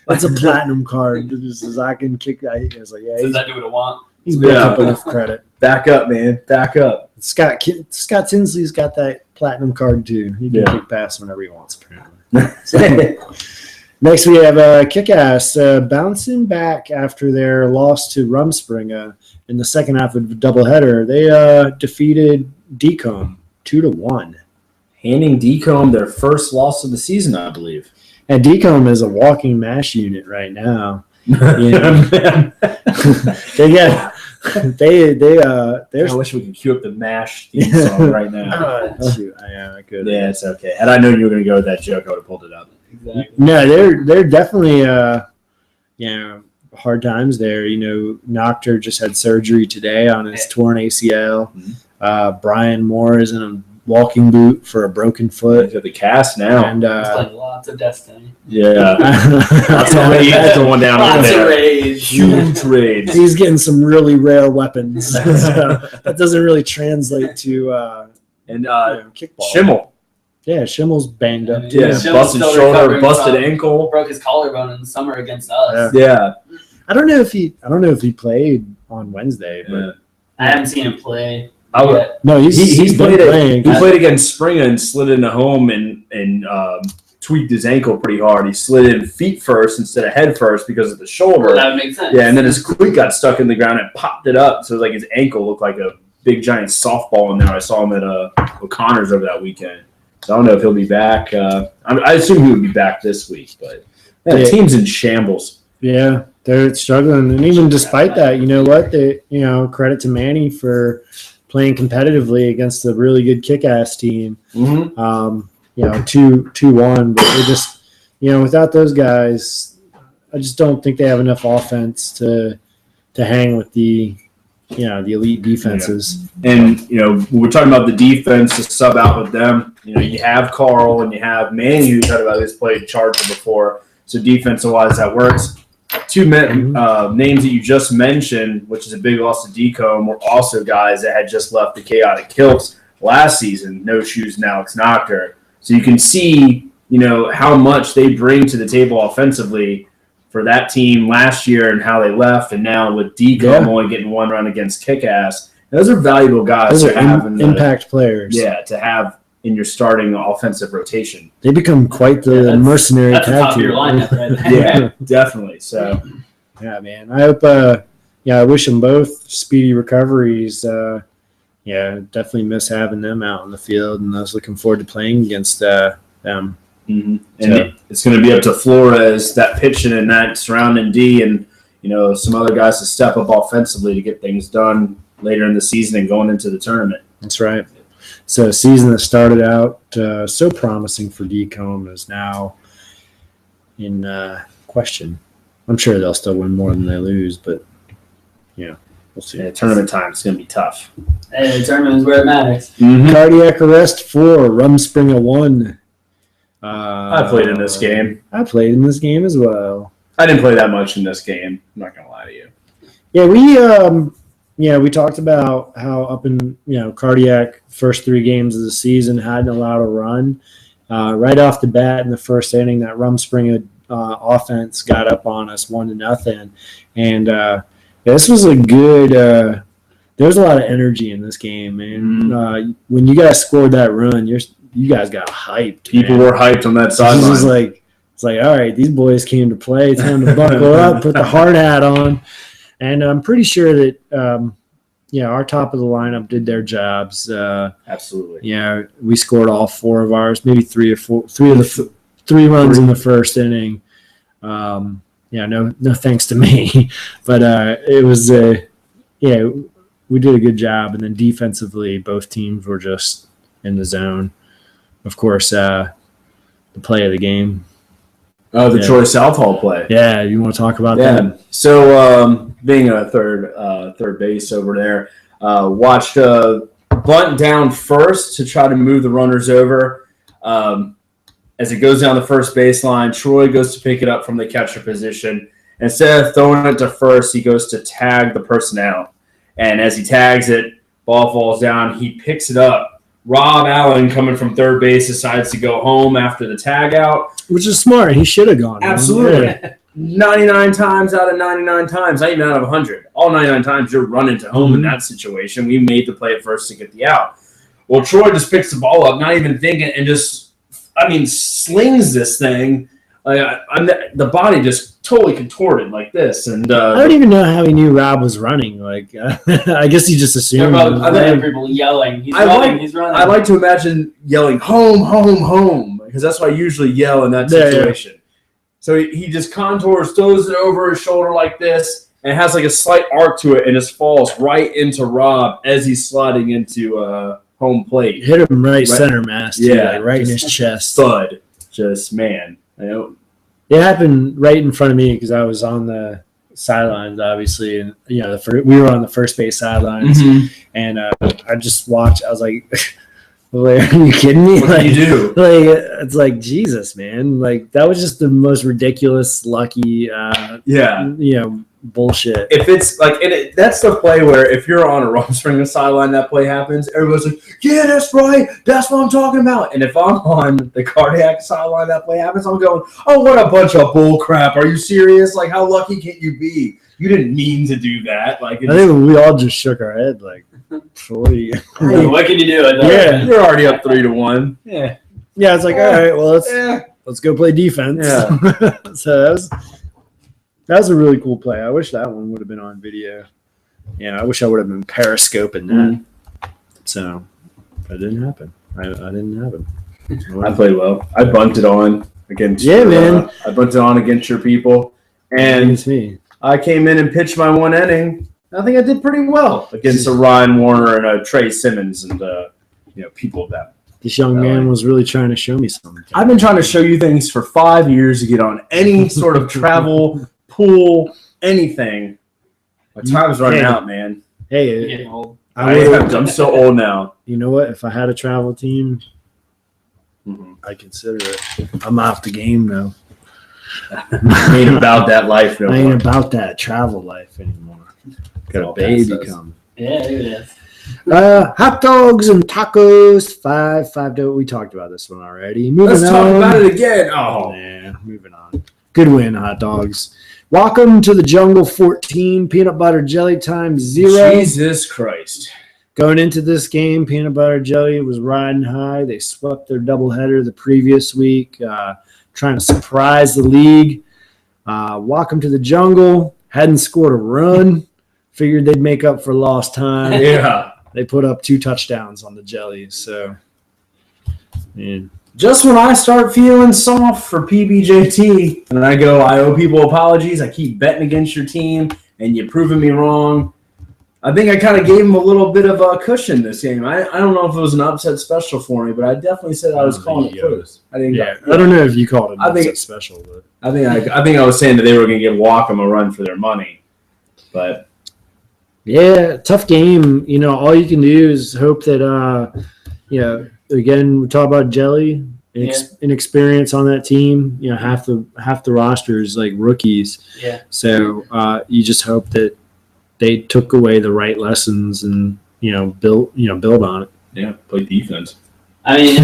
[SPEAKER 2] That's a platinum card. I can kick that. He was like, yeah.
[SPEAKER 3] Does that do what I want?
[SPEAKER 2] He's built up enough credit.
[SPEAKER 1] Back up, man. Back up.
[SPEAKER 2] Scott Tinsley's got that platinum card too. He can kick pass whenever he wants, apparently. Next, we have Kick-Ass bouncing back after their loss to Rumspringa in the second half of the doubleheader. They defeated Decombe 2-1.
[SPEAKER 1] Handing Decombe their first loss of the season, I believe.
[SPEAKER 2] And Decombe is a walking mash unit right now.
[SPEAKER 1] I wish we could cue up the MASH theme song right now.
[SPEAKER 2] I could.
[SPEAKER 1] Yeah, it's okay. Had I known you were going to go with that joke, I would have pulled it up.
[SPEAKER 3] Exactly.
[SPEAKER 2] No, they're definitely hard times there. Noctur just had surgery today on his torn ACL.
[SPEAKER 1] Mm-hmm.
[SPEAKER 2] Brian Moore is in a walking boot for a broken foot.
[SPEAKER 1] He's at the cast now.
[SPEAKER 2] And
[SPEAKER 3] playing lots of Destiny.
[SPEAKER 1] Yeah. That's the one down over there.
[SPEAKER 3] raids.
[SPEAKER 1] Huge raids.
[SPEAKER 2] He's getting some really rare weapons. So that doesn't really translate to
[SPEAKER 1] And
[SPEAKER 2] kickball.
[SPEAKER 1] Schimmel.
[SPEAKER 2] Yeah, Schimmel's banged up too.
[SPEAKER 1] Yeah,
[SPEAKER 3] Schimmel's
[SPEAKER 1] busted
[SPEAKER 3] still
[SPEAKER 1] shoulder,
[SPEAKER 3] recovering
[SPEAKER 1] busted
[SPEAKER 3] from-
[SPEAKER 1] ankle.
[SPEAKER 3] Broke his collarbone in the summer against us.
[SPEAKER 1] Yeah.
[SPEAKER 2] I don't know if he played on Wednesday, but
[SPEAKER 1] Yeah.
[SPEAKER 3] I haven't seen him play.
[SPEAKER 1] I would-
[SPEAKER 3] yet.
[SPEAKER 2] no, he's
[SPEAKER 1] He
[SPEAKER 2] been
[SPEAKER 1] played
[SPEAKER 2] playing.
[SPEAKER 1] He played against Springer and slid into home and tweaked his ankle pretty hard. He slid in feet first instead of head first because of the shoulder.
[SPEAKER 3] That would make sense.
[SPEAKER 1] Yeah, and then his cleat got stuck in the ground and popped it up. So it was like his ankle looked like a big giant softball in there. I saw him at O'Connor's over that weekend. So I don't know if he'll be back. I assume he would be back this week, but the
[SPEAKER 2] Yeah.
[SPEAKER 1] team's in shambles.
[SPEAKER 2] Yeah, they're struggling, and even despite that, you know what? Credit to Manny for playing competitively against a really good kick-ass team.
[SPEAKER 1] Mm-hmm.
[SPEAKER 2] 2-1, but they just, without those guys, I just don't think they have enough offense to hang with the elite defenses.
[SPEAKER 1] And, we're talking about the defense to sub out with them. You have Carl and you have Manny, who talked about this played Charger before. So defensive-wise, that works. Two names that you just mentioned, which is a big loss to Decombe, were also guys that had just left the Chaotic Kilts last season. No Shoes and Alex Knocker. So you can see, how much they bring to the table offensively for that team last year and how they left, and now with Decombe only getting one run against Kickass. Those are valuable guys
[SPEAKER 2] Those
[SPEAKER 1] to
[SPEAKER 2] are
[SPEAKER 1] have
[SPEAKER 2] impact players.
[SPEAKER 1] Yeah, to have in your starting offensive rotation.
[SPEAKER 2] They become quite the mercenary
[SPEAKER 3] That's the
[SPEAKER 2] tag
[SPEAKER 3] top of
[SPEAKER 2] team.
[SPEAKER 3] your lineup right there.
[SPEAKER 1] Yeah, definitely. So,
[SPEAKER 2] Yeah, man. I hope. I wish them both speedy recoveries. Definitely miss having them out in the field, and I was looking forward to playing against them.
[SPEAKER 1] and
[SPEAKER 2] So-
[SPEAKER 1] it's going to be up to Flores, that pitching and that surrounding D, and some other guys to step up offensively to get things done later in the season and going into the tournament.
[SPEAKER 2] That's right. So a season that started out so promising for Decombe is now in question. I'm sure they'll still win more than they lose, but we'll see.
[SPEAKER 1] Yeah, tournament time is going to be tough.
[SPEAKER 3] Hey, the tournament is where it matters.
[SPEAKER 2] Cardiac arrest 4, Rumspringa 1.
[SPEAKER 1] I played in this game.
[SPEAKER 2] I played in this game as well.
[SPEAKER 1] I didn't play that much in this game. I'm not going to lie to you.
[SPEAKER 2] Yeah, we talked about how up in Cardiac first 3 games of the season hadn't allowed a run. Right off the bat in the first inning, that Rumspringa offense got up on us 1-0, and this was a good. There was a lot of energy in this game, man. When you guys scored that run, you guys got hyped.
[SPEAKER 1] People
[SPEAKER 2] man.
[SPEAKER 1] were hyped on that
[SPEAKER 2] This
[SPEAKER 1] sideline.
[SPEAKER 2] is it's like, all right, these boys came to play. Time to buckle up, put the hard hat on. And I'm pretty sure that, our top of the lineup did their jobs.
[SPEAKER 1] Absolutely.
[SPEAKER 2] We scored all 4 of ours, maybe 3 of the 3 runs in the first inning. No thanks to me. But it was, we did a good job. And then defensively, both teams were just in the zone. Of course, the play of the game.
[SPEAKER 1] Oh, the Troy Southall play.
[SPEAKER 2] Yeah, you want to talk about that?
[SPEAKER 1] So being a third base over there, watched bunt down first to try to move the runners over. As it goes down the first baseline, Troy goes to pick it up from the catcher position. Instead of throwing it to first, he goes to tag the person out. And as he tags it, ball falls down. He picks it up. Rob Allen, coming from third base, decides to go home after the tag out.
[SPEAKER 2] Which is smart. He should have gone.
[SPEAKER 1] Absolutely.
[SPEAKER 2] Yeah.
[SPEAKER 1] 99 times out of 99 times, not even out of 100. All 99 times you're running to home in that situation. We made the play at first to get the out. Well, Troy just picks the ball up, not even thinking, and just, slings this thing. The body just totally contorted like this. And
[SPEAKER 2] I don't even know how he knew Rob was running. I guess he just assumed.
[SPEAKER 3] I think people yelling. He's running.
[SPEAKER 1] I like to imagine yelling, home, home, home, because that's what I usually yell in that situation. Yeah. So he just contours, throws it over his shoulder like this, and it has like a slight arc to it, and just falls right into Rob as he's sliding into home plate.
[SPEAKER 2] Hit him right center mass, too, right in his chest.
[SPEAKER 1] Thud. Just, man.
[SPEAKER 2] It happened right in front of me because I was on the sidelines, obviously, and we were on the first base sidelines, and I just watched. I was like, "Are you kidding me?
[SPEAKER 1] What did you do?"
[SPEAKER 2] It's like Jesus, man! That was just the most ridiculous, lucky, bullshit.
[SPEAKER 1] If it's like, that's the play where if you're on a Rumspringa sideline, that play happens. Everybody's like, "Yeah, that's right. That's what I'm talking about." And if I'm on the Cardiac sideline, that play happens. I'm going, "Oh, what a bunch of bull crap! Are you serious? Like, how lucky can you be? You didn't mean to do that." Like,
[SPEAKER 2] I think we all just shook our head like,
[SPEAKER 3] what can you do?
[SPEAKER 2] Yeah.
[SPEAKER 1] you're already up 3-1. Yeah,
[SPEAKER 2] yeah. It's like, all right, well, let's go play defense.
[SPEAKER 1] Yeah.
[SPEAKER 2] So that was a really cool play. I wish that one would have been on video. Yeah, I wish I would have been periscoping that. So that didn't happen. I didn't happen.
[SPEAKER 1] I played well. I bunted on against.
[SPEAKER 2] Yeah, man.
[SPEAKER 1] I bunted on against your people, and
[SPEAKER 2] It's me.
[SPEAKER 1] I came in and pitched my one inning. I think I did pretty well against a Ryan Warner and a Trey Simmons and people of that.
[SPEAKER 2] This young man was really trying to show me something.
[SPEAKER 1] I've been trying to show you things for 5 years to get on any sort of travel, pool, anything. My time's running out, man.
[SPEAKER 2] Hey,
[SPEAKER 3] You're getting old.
[SPEAKER 1] I'm so old now.
[SPEAKER 2] You know what? If I had a travel team,
[SPEAKER 1] Mm-hmm.
[SPEAKER 2] I'd consider it. I'm off the game now.
[SPEAKER 1] I ain't about that life no
[SPEAKER 2] I ain't
[SPEAKER 1] more.
[SPEAKER 2] about that travel life anymore. Got a
[SPEAKER 1] all
[SPEAKER 2] baby
[SPEAKER 1] Pat says.
[SPEAKER 2] coming.
[SPEAKER 3] Yeah, it is.
[SPEAKER 2] Hot dogs and tacos. 5 to. We talked about this one already. Moving
[SPEAKER 1] Let's
[SPEAKER 2] on.
[SPEAKER 1] talk about it again. Oh,
[SPEAKER 2] Yeah, moving on. Good win, hot dogs. Welcome to the Jungle 14. Peanut butter jelly time 0.
[SPEAKER 1] Jesus Christ.
[SPEAKER 2] Going into this game, peanut butter jelly was riding high. They swept their doubleheader the previous week, trying to surprise the league. Welcome to the Jungle. Hadn't scored a run. Figured they'd make up for lost time.
[SPEAKER 1] Yeah.
[SPEAKER 2] They put up 2 touchdowns on the Jellies. So, man.
[SPEAKER 1] Just when I start feeling soft for PBJT, and I owe people apologies. I keep betting against your team, and you're proving me wrong. I think I kind of gave him a little bit of a cushion this game. I don't know if it was an upset special for me, but I definitely said I was calling it close. I think.
[SPEAKER 2] Yeah, I don't know if you called it
[SPEAKER 1] I think-
[SPEAKER 2] upset special, but
[SPEAKER 1] I think I was saying that they were going to give Wacom a run for their money, but
[SPEAKER 2] yeah, tough game. All you can do is hope that again, we talk about Jelly, inexperience on that team. Half the roster is like rookies.
[SPEAKER 3] Yeah.
[SPEAKER 2] So you just hope that they took away the right lessons and build on it.
[SPEAKER 1] yeah, play defense.
[SPEAKER 3] I mean,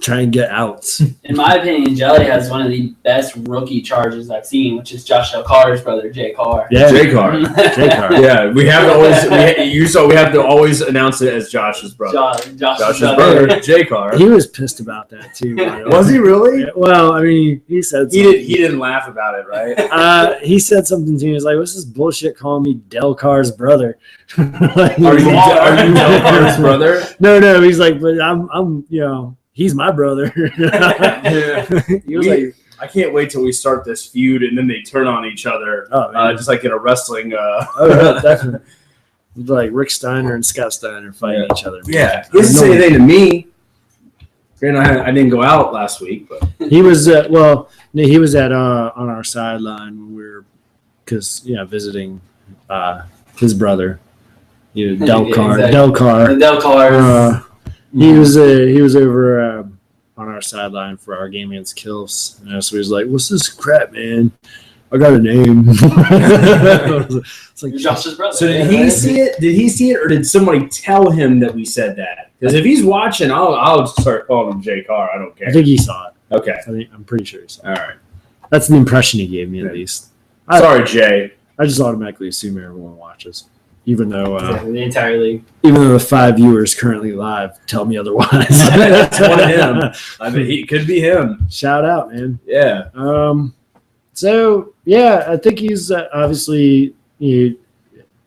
[SPEAKER 2] Try and get outs.
[SPEAKER 3] in my opinion, Jelly has one of the best rookie charges I've seen, which is Josh Carr's brother, Jay Carr.
[SPEAKER 2] Yeah,
[SPEAKER 1] Jay Carr.
[SPEAKER 2] Jay Carr.
[SPEAKER 1] Yeah, we have to always announce it as Josh's brother.
[SPEAKER 3] Josh's
[SPEAKER 1] brother, Jay Carr.
[SPEAKER 2] He was pissed about that too. by the way.
[SPEAKER 1] Was he really?
[SPEAKER 2] Yeah, well, I mean, he said
[SPEAKER 1] He
[SPEAKER 2] something.
[SPEAKER 1] didn't laugh about it, right?
[SPEAKER 2] He said something to me. He was like, "What's this bullshit calling me Del Carr's brother?" Like,
[SPEAKER 1] Are you Del Carr's brother?
[SPEAKER 2] No. He's like, "But I'm he's my brother."
[SPEAKER 1] Yeah.
[SPEAKER 2] He was like,
[SPEAKER 1] I can't wait till we start this feud and then they turn on each other,
[SPEAKER 2] "Oh, man.
[SPEAKER 1] just like in a wrestling.
[SPEAKER 2] Oh, yeah, definitely." Like Rick Steiner and Scott Steiner fighting each other.
[SPEAKER 1] Yeah, he doesn't say anything to me. Granted, I didn't go out last week, but
[SPEAKER 2] He was he was at on our sideline when we were visiting his brother. Del Carr.
[SPEAKER 3] Exactly.
[SPEAKER 2] Del Carr.
[SPEAKER 3] Del Carr.
[SPEAKER 2] He was over on our sideline for our game against Kills. So he was like, "What's this crap, man? I got a name." It's like,
[SPEAKER 3] Josh's brother.
[SPEAKER 1] so did he see it? Did he see it, or did somebody tell him that we said that? Because if he's watching, I'll start calling him Jay Carr. I don't care.
[SPEAKER 2] I think he saw it.
[SPEAKER 1] Okay,
[SPEAKER 2] I'm pretty sure he saw it.
[SPEAKER 1] all right.
[SPEAKER 2] That's the impression he gave me, at least.
[SPEAKER 1] Sorry, Jay.
[SPEAKER 2] I just automatically assume everyone watches, even though
[SPEAKER 3] the entire league.
[SPEAKER 2] even though the 5 viewers currently live tell me otherwise.
[SPEAKER 1] That's one of him. I mean, he could be him.
[SPEAKER 2] Shout out, man.
[SPEAKER 1] Yeah.
[SPEAKER 2] So yeah, I think he's obviously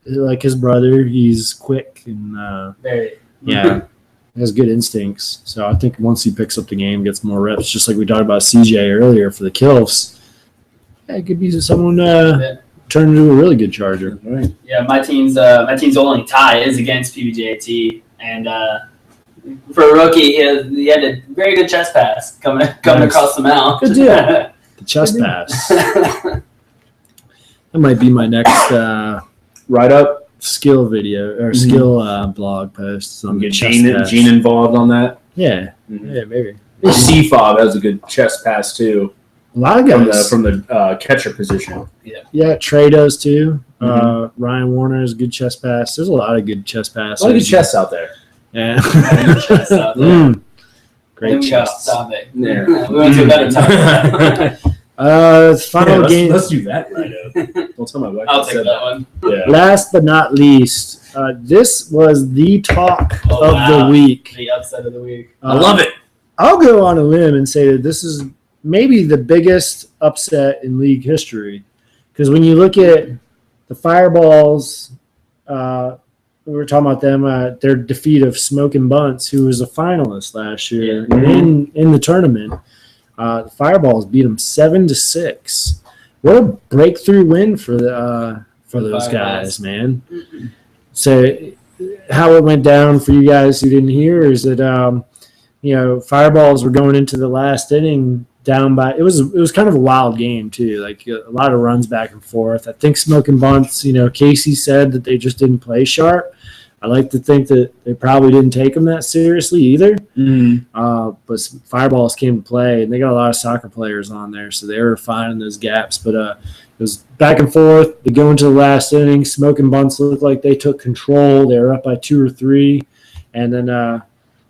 [SPEAKER 2] like his brother. He's quick and
[SPEAKER 3] Very.
[SPEAKER 2] yeah, has good instincts. So I think once he picks up the game, gets more reps, just like we talked about CJ earlier for the Kills. Yeah, it could be someone turn into a really good Charger.
[SPEAKER 1] Right.
[SPEAKER 3] Yeah, my team's only tie is against PBJT, and for a rookie, he had a very good chest pass coming
[SPEAKER 2] Nice.
[SPEAKER 3] across the mount.
[SPEAKER 2] Good deal. The chest pass. That might be my next
[SPEAKER 1] Right up.
[SPEAKER 2] skill video or skill blog post. On the
[SPEAKER 1] Get
[SPEAKER 2] chest
[SPEAKER 1] Gene,
[SPEAKER 2] pass.
[SPEAKER 1] Gene involved on that.
[SPEAKER 2] Yeah,
[SPEAKER 1] Mhm.
[SPEAKER 2] yeah, maybe.
[SPEAKER 1] C-Fob has a good chest pass too.
[SPEAKER 2] A lot of guys
[SPEAKER 1] from the catcher position.
[SPEAKER 2] Yeah, Trey does too.
[SPEAKER 1] Mm-hmm.
[SPEAKER 2] Ryan Warner is a good chest pass. There's a lot of good chest passes.
[SPEAKER 1] A lot of good chests out there.
[SPEAKER 2] Yeah.
[SPEAKER 3] Chests out there.
[SPEAKER 2] Great
[SPEAKER 3] Then we got
[SPEAKER 2] chests.
[SPEAKER 3] off topic.
[SPEAKER 1] Yeah.
[SPEAKER 3] We went to a better topic.
[SPEAKER 2] Final game.
[SPEAKER 1] Let's do that right now. Don't tell my wife.
[SPEAKER 3] I'll
[SPEAKER 1] I
[SPEAKER 3] take
[SPEAKER 1] said
[SPEAKER 3] that one.
[SPEAKER 1] Yeah.
[SPEAKER 2] Last but not least, this was the talk of the week.
[SPEAKER 3] The upset of the week.
[SPEAKER 1] I love it.
[SPEAKER 2] I'll go on a limb and say that this is maybe the biggest upset in league history. Because when you look at the Fireballs, we were talking about them, their defeat of Smoking Bunts, who was a finalist last year in the tournament. The Fireballs beat them 7-6. What a breakthrough win for those guys, man.
[SPEAKER 3] Mm-hmm.
[SPEAKER 2] So how it went down for you guys who didn't hear is that Fireballs were going into the last inning down by it was kind of a wild game too, like a lot of runs back and forth. I think Smoking Bunts, Casey said that they just didn't play sharp. I like to think that they probably didn't take them that seriously either.
[SPEAKER 1] Mm-hmm.
[SPEAKER 2] But Fireballs came to play, and they got a lot of soccer players on there, so they were finding those gaps. But it was back and forth. They go into the last inning. Smoking Bunts looked like they took control. They were up by 2 or 3, and then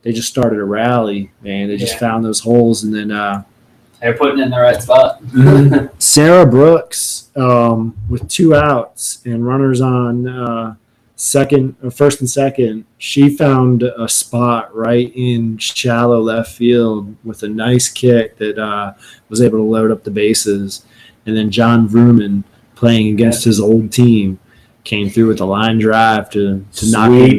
[SPEAKER 2] they just started a rally, man. They just found those holes, and then
[SPEAKER 3] they're putting it in the right spot.
[SPEAKER 2] Sarah Brooks with 2 outs and runners on first and second, she found a spot right in shallow left field with a nice kick that was able to load up the bases. And then John Vrooman, playing against his old team, came through with a line drive to knock in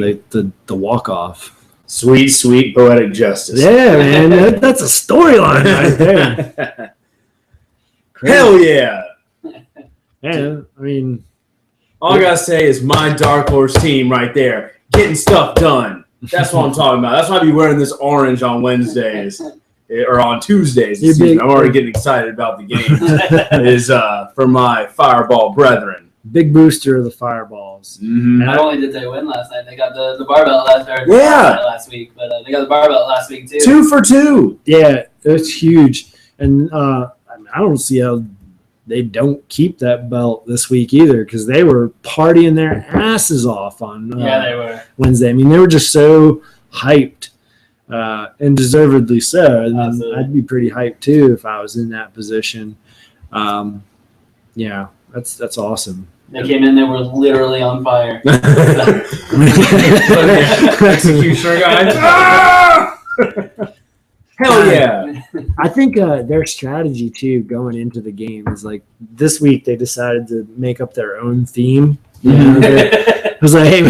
[SPEAKER 2] the walk-off.
[SPEAKER 1] Sweet, sweet poetic justice.
[SPEAKER 2] Yeah, man. That's a storyline right there.
[SPEAKER 1] Hell yeah.
[SPEAKER 2] Yeah, I mean,
[SPEAKER 1] all I gotta say is my dark horse team right there, getting stuff done. That's what I'm talking about. That's why I be wearing this orange on Wednesdays or on Tuesdays. I'm already getting excited about the game. It is for my Fireball brethren.
[SPEAKER 2] Big booster of the Fireballs.
[SPEAKER 1] Mm-hmm.
[SPEAKER 3] Not only did they win last night, they got the barbell last week, but they got the barbell last week too.
[SPEAKER 1] 2 for 2.
[SPEAKER 2] Yeah, it's huge. And I don't see how they don't keep that belt this week either, because they were partying their asses off on
[SPEAKER 3] they were.
[SPEAKER 2] Wednesday. I mean, they were just so hyped, and deservedly so. And I'd be pretty hyped too if I was in that position. Yeah, that's awesome.
[SPEAKER 3] They came in, they were literally on fire.
[SPEAKER 1] Executioner guys. Hell yeah.
[SPEAKER 2] I think their strategy too going into the game is like this week they decided to make up their own theme. It was like, hey,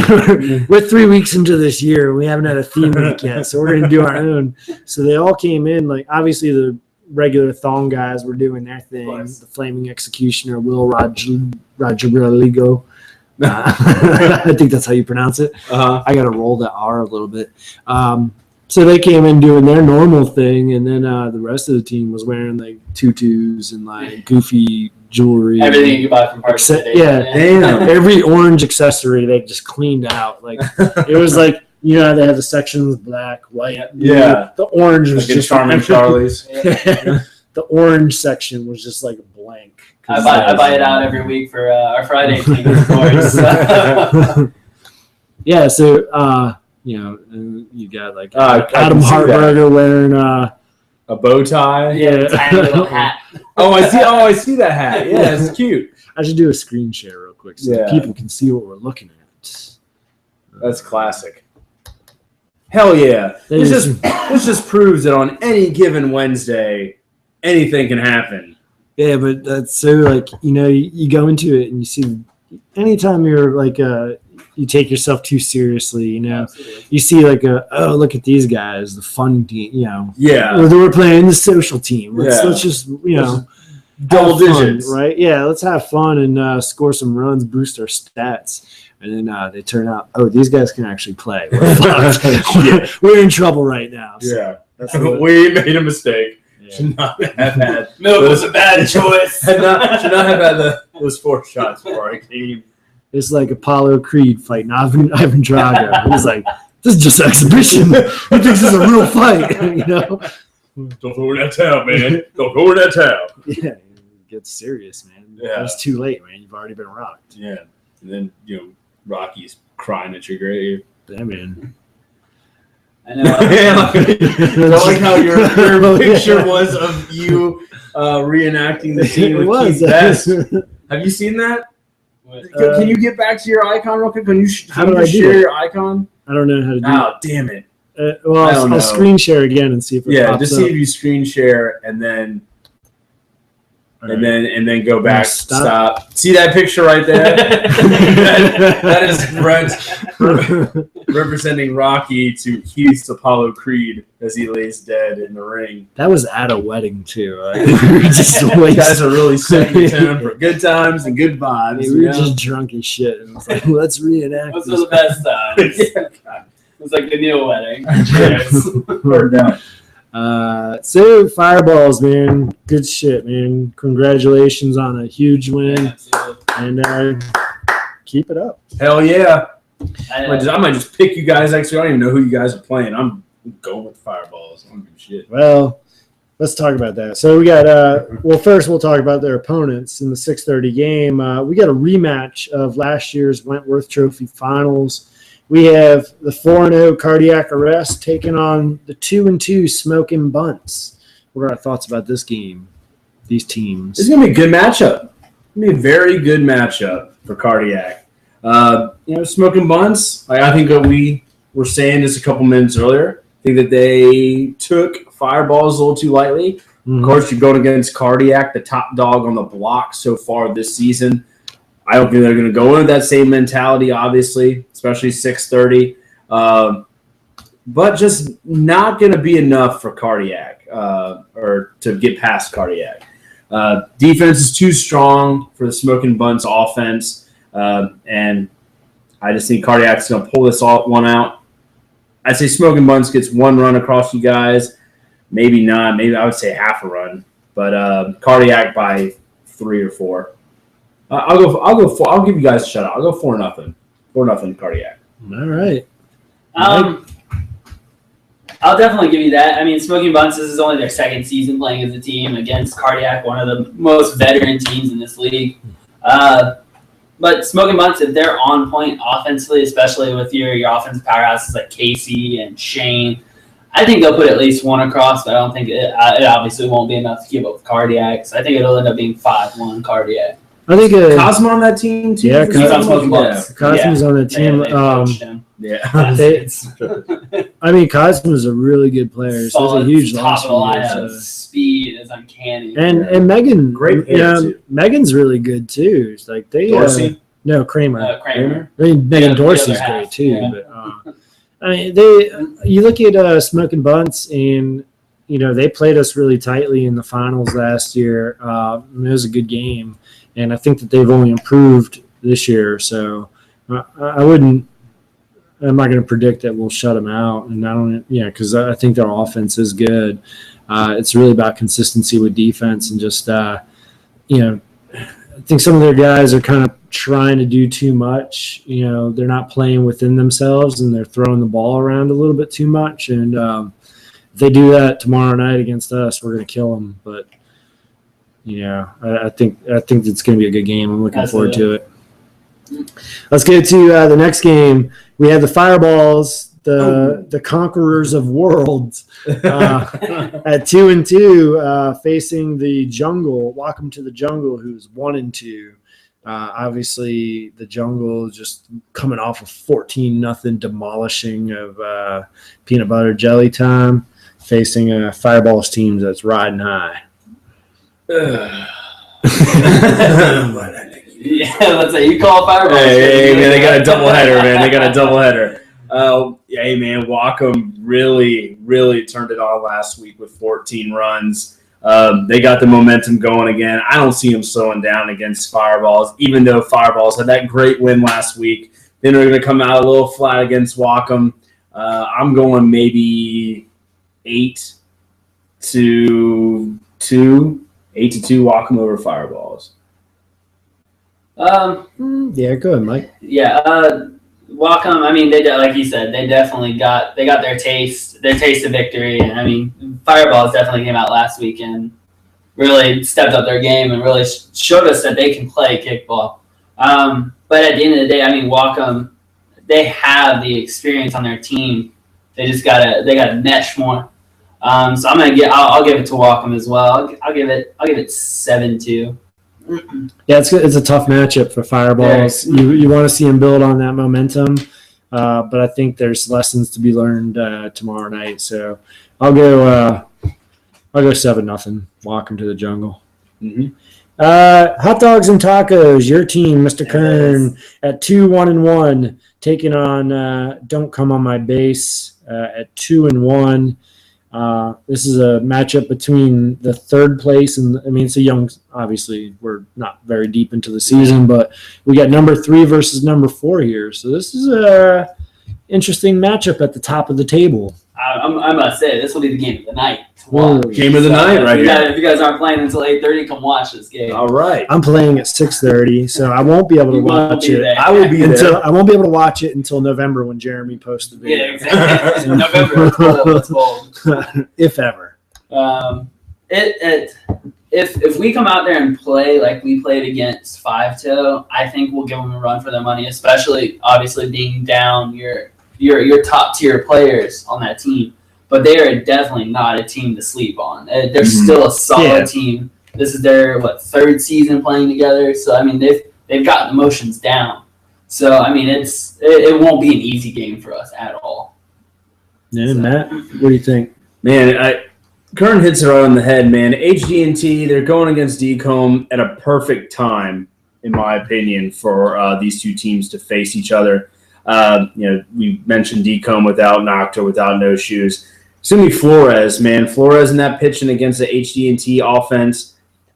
[SPEAKER 2] we're 3 weeks into this year. We haven't had a theme week yet, so we're going to do our own. So they all came in, like obviously the regular thong guys were doing their thing. The Flaming Executioner, Will Rodrigo. I think that's how you pronounce it. I got to roll the R a little bit. So they came in doing their normal thing, and then the rest of the team was wearing like tutus and like goofy jewelry.
[SPEAKER 3] Everything you buy from Parks City.
[SPEAKER 2] Yeah, damn. Every orange accessory they just cleaned out. Like it was like, they have the sections black, white.
[SPEAKER 1] Yeah.
[SPEAKER 2] The orange was
[SPEAKER 1] like
[SPEAKER 2] just
[SPEAKER 1] Charming Charlie's.
[SPEAKER 2] The orange section was just like blank.
[SPEAKER 3] I buy it out every week for our Friday team, of course.
[SPEAKER 2] Yeah, so you got like Adam Hartberger wearing
[SPEAKER 1] a bow tie.
[SPEAKER 3] Yeah, tiny little hat.
[SPEAKER 1] I see that hat. Yeah, it's cute.
[SPEAKER 2] I should do a screen share real quick so people can see what we're looking at.
[SPEAKER 1] That's classic. Hell yeah. This just proves that on any given Wednesday, anything can happen.
[SPEAKER 2] Yeah, but that's so like, you go into it and you see anytime you're like you take yourself too seriously,
[SPEAKER 3] Absolutely.
[SPEAKER 2] You see like look at these guys, the fun team,
[SPEAKER 1] Yeah.
[SPEAKER 2] We're playing the social team. Let's just,
[SPEAKER 1] double digits.
[SPEAKER 2] Right? Yeah, let's have fun and score some runs, boost our stats. And then they turn out, these guys can actually play. We're in trouble right now. So
[SPEAKER 1] we made a mistake.
[SPEAKER 2] Yeah.
[SPEAKER 1] Should not have had.
[SPEAKER 3] Milk was a bad choice.
[SPEAKER 1] Should not have had those 4 shots for our team.
[SPEAKER 2] It's like Apollo Creed fighting Ivan Drago. He's like, this is just exhibition. He thinks it's a real fight,
[SPEAKER 1] Don't throw in that towel, man. Don't throw in that towel.
[SPEAKER 2] Yeah, it gets serious, man.
[SPEAKER 1] Yeah.
[SPEAKER 2] It's too late, man. You've already been rocked.
[SPEAKER 1] Yeah. And then, Rocky's crying at your grave.
[SPEAKER 2] Yeah, man.
[SPEAKER 3] I know.
[SPEAKER 1] I like how your picture was of you reenacting the scene with Keith Best. Have you seen that? Can you get back to your icon real quick? Can you share your icon?
[SPEAKER 2] I don't know how to do it.
[SPEAKER 1] Oh, damn it.
[SPEAKER 2] I'll screen share again and see if it pops
[SPEAKER 1] just
[SPEAKER 2] up.
[SPEAKER 1] see if you screen share and then go back. Stop. See that picture right there? that is Brent representing Rocky to Keith's Apollo Creed as he lays dead in the ring.
[SPEAKER 2] That was at a wedding too.
[SPEAKER 1] You guys are really setting the tone for good times and good vibes.
[SPEAKER 2] We were just drunk as shit. And it was like, let's reenact.
[SPEAKER 3] Those were the best times. It was like the Neil wedding. Cheers.
[SPEAKER 2] So Fireballs, man, good shit, man. Congratulations on a huge win, and keep it up.
[SPEAKER 1] Hell yeah! I might just pick you guys. Actually, I don't even know who you guys are playing. I'm going with Fireballs. I don't give a shit.
[SPEAKER 2] Well, let's talk about that. So we got first we'll talk about their opponents in the 6:30 game. We got a rematch of last year's Wentworth Trophy Finals. We have the 4-0 Cardiac Arrest taking on the 2-2 Smoking Bunts. What are our thoughts about this game? These teams.
[SPEAKER 1] It's gonna be a good matchup. It's gonna be a very good matchup for Cardiac. Smoking Bunts. I think that we were saying this a couple minutes earlier. I think that they took Fireballs a little too lightly. Mm-hmm. Of course, you're going against Cardiac, the top dog on the block so far this season. I don't think they're going to go into that same mentality, obviously, especially 6:30. But just not going to be enough for Cardiac or to get past Cardiac. Defense is too strong for the Smoking Bunts offense. And I just think Cardiac's going to pull this one out. I'd say Smoking Bunts gets one run across you guys. Maybe not. Maybe I would say half a run. But Cardiac by 3 or 4. I'll go 4. I'll give you guys a shutout. I'll go 4-0. 4-0 Cardiac.
[SPEAKER 2] All right.
[SPEAKER 3] I'll definitely give you that. I mean, Smoking Bunts, this is only their second season playing as a team against Cardiac, one of the most veteran teams in this league. But Smoking Bunts, if they're on point offensively, especially with your offensive powerhouses like Casey and Shane, I think they'll put at least one across, but I don't think it obviously won't be enough to keep up with Cardiac. So I think it'll end up being 5-1 Cardiac.
[SPEAKER 2] I think
[SPEAKER 1] Cosmo on that team too.
[SPEAKER 2] Yeah,
[SPEAKER 3] He's on Smoking Bunts.
[SPEAKER 2] Cosmo's on the team. I mean, Cosmo's a really good player. So it's a huge loss for
[SPEAKER 3] you. Speed is uncanny.
[SPEAKER 2] And Megan,
[SPEAKER 1] great.
[SPEAKER 2] Megan's really good too. It's like
[SPEAKER 1] Dorsey.
[SPEAKER 2] No, Kramer.
[SPEAKER 3] Kramer.
[SPEAKER 2] I mean, Megan Dorsey's great too. Yeah. But I mean, you look at Smoking Bunts, and they played us really tightly in the finals last year. It was a good game. And I think that they've only improved this year, so I'm not going to predict that we'll shut them out. And because I think their offense is good. It's really about consistency with defense and just, I think some of their guys are kind of trying to do too much. They're not playing within themselves and they're throwing the ball around a little bit too much. And if they do that tomorrow night against us, we're going to kill them. But I think it's going to be a good game. I'm looking forward to it. Let's get to the next game. We have the Fireballs, the conquerors of worlds, at 2-2, facing the Jungle. Welcome to the Jungle, who's 1-2. Obviously, the Jungle just coming off of 14-0 demolishing of Peanut Butter Jelly Time, facing a Fireballs team that's riding high.
[SPEAKER 3] Yeah, let's say you call Fireballs.
[SPEAKER 1] Hey, man, they got a doubleheader, man. They got a doubleheader. Hey, man, Wacom really, really turned it on last week with 14 runs. They got the momentum going again. I don't see them slowing down against Fireballs, even though Fireballs had that great win last week. Then they're going to come out a little flat against Wacom. I'm going maybe 8-2. 8-2 Wacom over Fireballs.
[SPEAKER 2] Yeah, go ahead, Mike.
[SPEAKER 3] Yeah, Wacom, I mean, like you said, they definitely got their taste of victory. And I mean, Fireballs definitely came out last week and really stepped up their game and really showed us that they can play kickball. But at the end of the day, I mean, Wacom, they have the experience on their team. They just gotta mesh more. So I'll give it to Wacom as well. I'll give it 7-2.
[SPEAKER 2] Yeah, it's a tough matchup for Fireballs. You want to see them build on that momentum, but I think there's lessons to be learned tomorrow night. So I'll go 7-0. Walk them to the jungle.
[SPEAKER 1] Mm-hmm.
[SPEAKER 2] Hot dogs and tacos. Your team, Mr. Kern, at 2-1-1, taking on Don't Come on My Base at 2-1. This is a matchup between the third place and it's a young. Obviously, we're not very deep into the season, but we got number 3 versus number 4 here. So this is a interesting matchup at the top of the table.
[SPEAKER 3] I must say, this will be the game of the night.
[SPEAKER 1] Game of the night, right here.
[SPEAKER 3] If you guys aren't playing until 8:30, come watch this game.
[SPEAKER 1] All right.
[SPEAKER 2] I'm playing at 6:30, so I won't be able to watch it.
[SPEAKER 1] I will be there.
[SPEAKER 2] I won't be able to watch it until November when Jeremy posts the video.
[SPEAKER 3] Yeah, exactly. November. It's bold.
[SPEAKER 2] If ever.
[SPEAKER 3] If we come out there and play like we played against 5-2, I think we'll give them a run for their money, especially obviously being down your top tier players on that team. But they are definitely not a team to sleep on. They're still a solid team. This is their third season playing together. So I mean they've got the motions down. So I mean it won't be an easy game for us at all.
[SPEAKER 2] Yeah, Matt, what do you think?
[SPEAKER 1] Man, Kern hits it right on the head, man. HD&T, they're going against DComb at a perfect time, in my opinion, for these two teams to face each other. We mentioned DComb without Nocta, without No Shoes. It's going to be Flores, man. Flores in that pitching against the HD&T offense.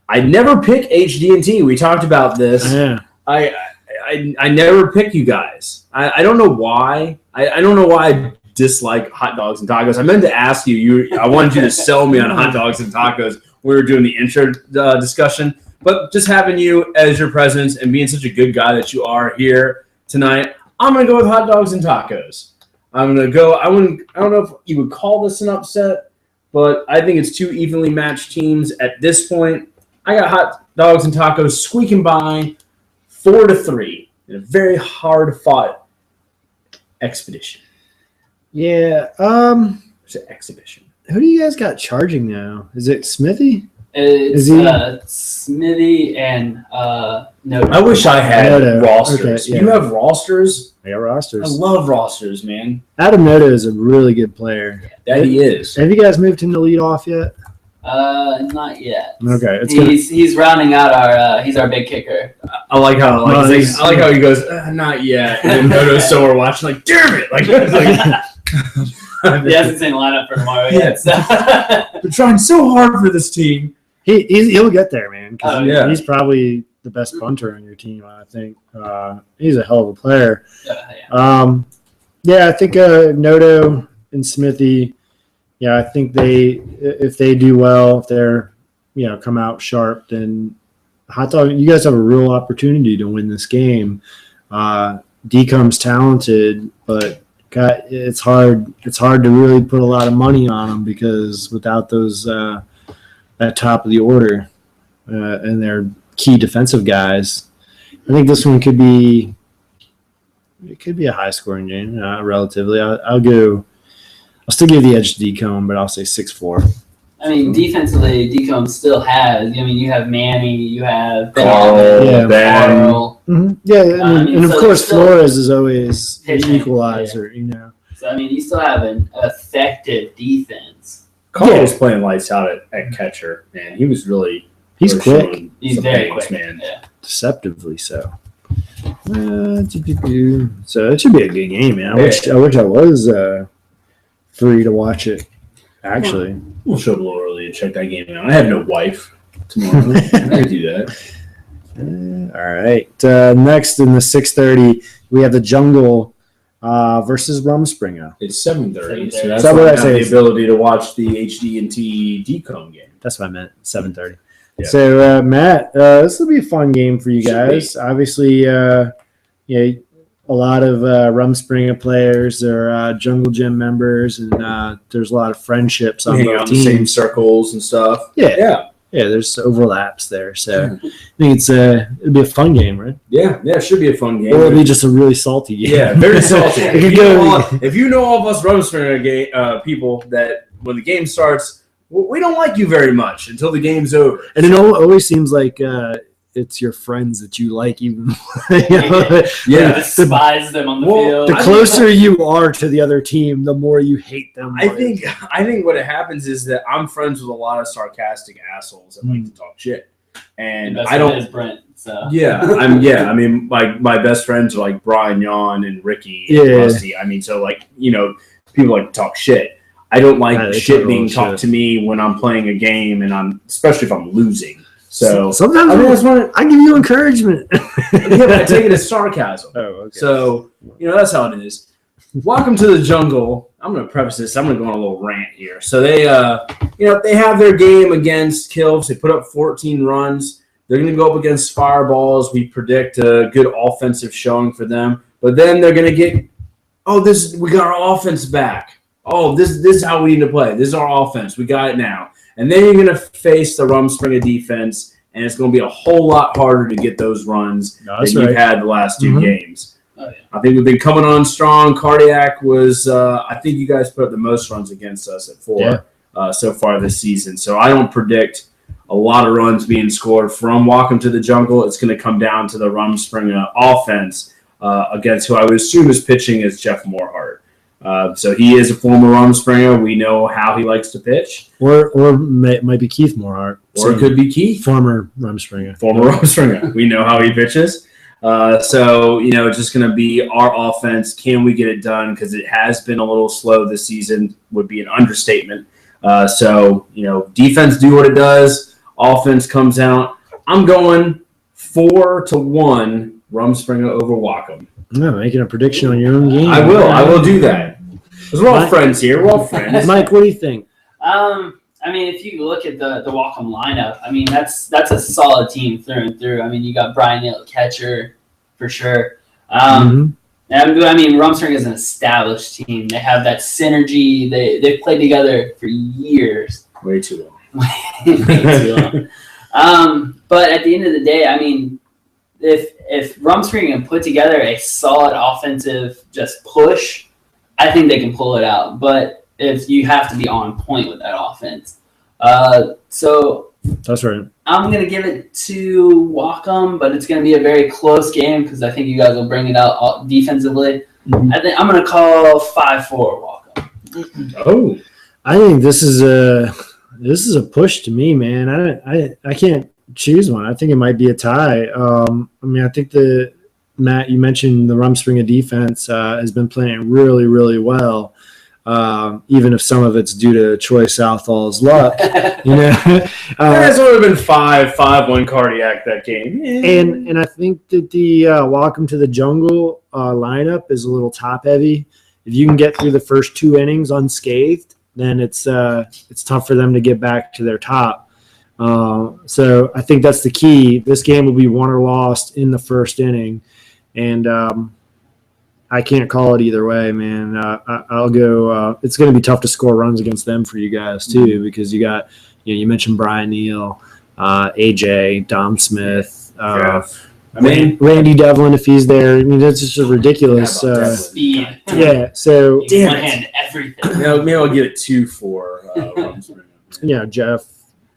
[SPEAKER 1] I never pick HD&T. We talked about this.
[SPEAKER 2] Yeah.
[SPEAKER 1] I never pick you guys. I don't know why. I don't know why I dislike hot dogs and tacos. I meant to ask you. I wanted you to sell me on hot dogs and tacos. We were doing the intro discussion. But just having you as your presence and being such a good guy that you are here tonight, I'm going to go with hot dogs and tacos. I'm going to go. I don't know if you would call this an upset, but I think it's two evenly matched teams at this point. I got hot dogs and tacos squeaking by 4-3 in a very hard-fought expedition.
[SPEAKER 2] Yeah.
[SPEAKER 1] It's an exhibition.
[SPEAKER 2] Who do you guys got charging now? Is it Smithy?
[SPEAKER 3] It's Smithy and Noda.
[SPEAKER 1] I wish I had rosters.
[SPEAKER 2] Okay, yeah.
[SPEAKER 1] You have rosters?
[SPEAKER 2] I got rosters.
[SPEAKER 1] I love rosters, man.
[SPEAKER 2] Adam Noda is a really good player.
[SPEAKER 1] That he is.
[SPEAKER 2] Have you guys moved him to lead off yet?
[SPEAKER 3] Not yet.
[SPEAKER 2] Okay,
[SPEAKER 3] he's rounding out our. He's our big kicker.
[SPEAKER 1] I like how he goes, not yet. And then Noto's so we're watching like, damn it!
[SPEAKER 3] He hasn't seen the lineup for tomorrow yet. So.
[SPEAKER 1] They're trying so hard for this team.
[SPEAKER 2] He'll get there, man.
[SPEAKER 1] He's
[SPEAKER 2] probably the best punter on your team. I think he's a hell of a player. I think Noto and Smithy. Yeah, I think if they do well, if they're come out sharp, then hot dog. You guys have a real opportunity to win this game. DComb's talented, but it's hard. It's hard to really put a lot of money on them because without those that top of the order and their key defensive guys, I think this one could be a high scoring game. Relatively, I'll still give the edge to DComb, but I'll say 6-4.
[SPEAKER 3] I mean, defensively, DComb still has. I mean, you have Manny, you have
[SPEAKER 1] Carl.
[SPEAKER 2] Mm-hmm. Yeah, and of course, Flores is always the equalizer.
[SPEAKER 3] So I mean, you still have an effective defense.
[SPEAKER 1] Carl was playing lights out at catcher, man. He was really.
[SPEAKER 2] He's quick.
[SPEAKER 3] He's very quick,
[SPEAKER 1] man.
[SPEAKER 3] Yeah.
[SPEAKER 2] Deceptively so. So it should be a good game, man. I wish I was free to watch it. Actually,
[SPEAKER 1] we'll show up a little early and check that game out. I have no wife tomorrow. I can do that.
[SPEAKER 2] All right. Next in the 6:30, we have the Jungle versus Rumspringa.
[SPEAKER 1] It's 7:30, so that's
[SPEAKER 2] why I
[SPEAKER 1] have
[SPEAKER 2] say
[SPEAKER 1] the ability to watch the HD&T DComb game.
[SPEAKER 2] That's what I meant. 7:30.
[SPEAKER 1] Yeah.
[SPEAKER 2] So Matt, this will be a fun game for you guys. Obviously, a lot of Rumspringa players. They're Jungle Gym members, and there's a lot of friendships on
[SPEAKER 1] Hang out
[SPEAKER 2] both
[SPEAKER 1] in the same
[SPEAKER 2] teams.
[SPEAKER 1] circles and stuff.
[SPEAKER 2] Yeah, there's overlaps there. So I think it'd be a fun game, right?
[SPEAKER 1] Yeah, it should be a fun game.
[SPEAKER 2] Or it'll be just a really salty game.
[SPEAKER 1] Yeah, very salty.
[SPEAKER 2] It could go-
[SPEAKER 1] If you know all of us Rumspringer people that when the game starts, we don't like you very much until the game's over.
[SPEAKER 2] And it always seems like it's your friends that you like even more.
[SPEAKER 1] Yeah.
[SPEAKER 3] Despise them on the field.
[SPEAKER 2] The closer you are to the other team, the more you hate them.
[SPEAKER 1] I think what happens is that I'm friends with a lot of sarcastic assholes that like to talk shit, and I don't.
[SPEAKER 3] Is Brent, so.
[SPEAKER 1] Yeah, I mean, my best friends are like Brian, Yon, and Ricky, and Rusty. I mean, so like people like to talk shit. I don't like shit being talked to me when I'm playing a game, and especially if I'm losing. So
[SPEAKER 2] sometimes I give you encouragement.
[SPEAKER 1] Yeah, but I take it as sarcasm.
[SPEAKER 2] Oh, okay.
[SPEAKER 1] So, that's how it is. Welcome to the jungle. I'm going to preface this. I'm going to go on a little rant here. So they, they have their game against Kills. They put up 14 runs. They're going to go up against Fireballs. We predict a good offensive showing for them. But then they're going to get, we got our offense back. This is how we need to play. This is our offense. We got it now. And then you're going to face the Rumspringa defense, and it's going to be a whole lot harder to get those runs than you've had the last two games.
[SPEAKER 3] Oh, yeah.
[SPEAKER 1] I think we've been coming on strong. Cardiac was, I think you guys put up the most runs against us at 4 so far this season. So I don't predict a lot of runs being scored from Welcome to the Jungle. It's going to come down to the Rumspringa offense against who I would assume is pitching is Jeff Morehart. So he is a former Rumspringa. We know how he likes to pitch.
[SPEAKER 2] Or might be Keith Morehart.
[SPEAKER 1] Or it could be Keith.
[SPEAKER 2] Former Rumspringa.
[SPEAKER 1] We know how he pitches. So, it's just going to be our offense. Can we get it done? Because it has been a little slow this season would be an understatement. So, defense do what it does. Offense comes out. I'm going 4-1 Rumspringa over Wacom.
[SPEAKER 2] No, making a prediction on your own game.
[SPEAKER 1] I will do that. Because we're all friends here. We're all friends.
[SPEAKER 2] Mike, what do you think?
[SPEAKER 3] I mean, if you look at the Wacom lineup, I mean, that's a solid team through and through. I mean, you got Brian Neal, catcher, for sure. I mean, Rumspringa is an established team. They have that synergy. They've played together for years.
[SPEAKER 1] Way too long.
[SPEAKER 3] Way too long. But at the end of the day, I mean, if Rumspringa can put together a solid offensive just push, I think they can pull it out. But if you have to be on point with that offense. So
[SPEAKER 2] that's right.
[SPEAKER 3] I'm going to give it to Wacom, but it's going to be a very close game because I think you guys will bring it out defensively.
[SPEAKER 2] Mm-hmm.
[SPEAKER 3] I think I'm going to call 5-4 Wacom.
[SPEAKER 1] Oh.
[SPEAKER 2] I think this is a push to me, man. I can't choose one. I think it might be a tie. I think Matt, you mentioned the Rumspringa defense has been playing really, really well. Even if some of it's due to Troy Southall's luck,
[SPEAKER 1] It's only been 5-1 Cardiac that game.
[SPEAKER 2] And I think that the Welcome to the Jungle lineup is a little top heavy. If you can get through the first 2 innings unscathed, then it's tough for them to get back to their top. So I think that's the key. This game will be won or lost in the first inning, and I can't call it either way, man. I'll go. It's going to be tough to score runs against them for you guys too, because you got you mentioned Brian Neal, AJ, Dom Smith, Randy Devlin if he's there. I mean, that's just ridiculous.
[SPEAKER 3] Speed.
[SPEAKER 2] Yeah. So
[SPEAKER 3] one hand everything.
[SPEAKER 1] Maybe I'll give it 2 for Rumspringa.
[SPEAKER 2] Jeff.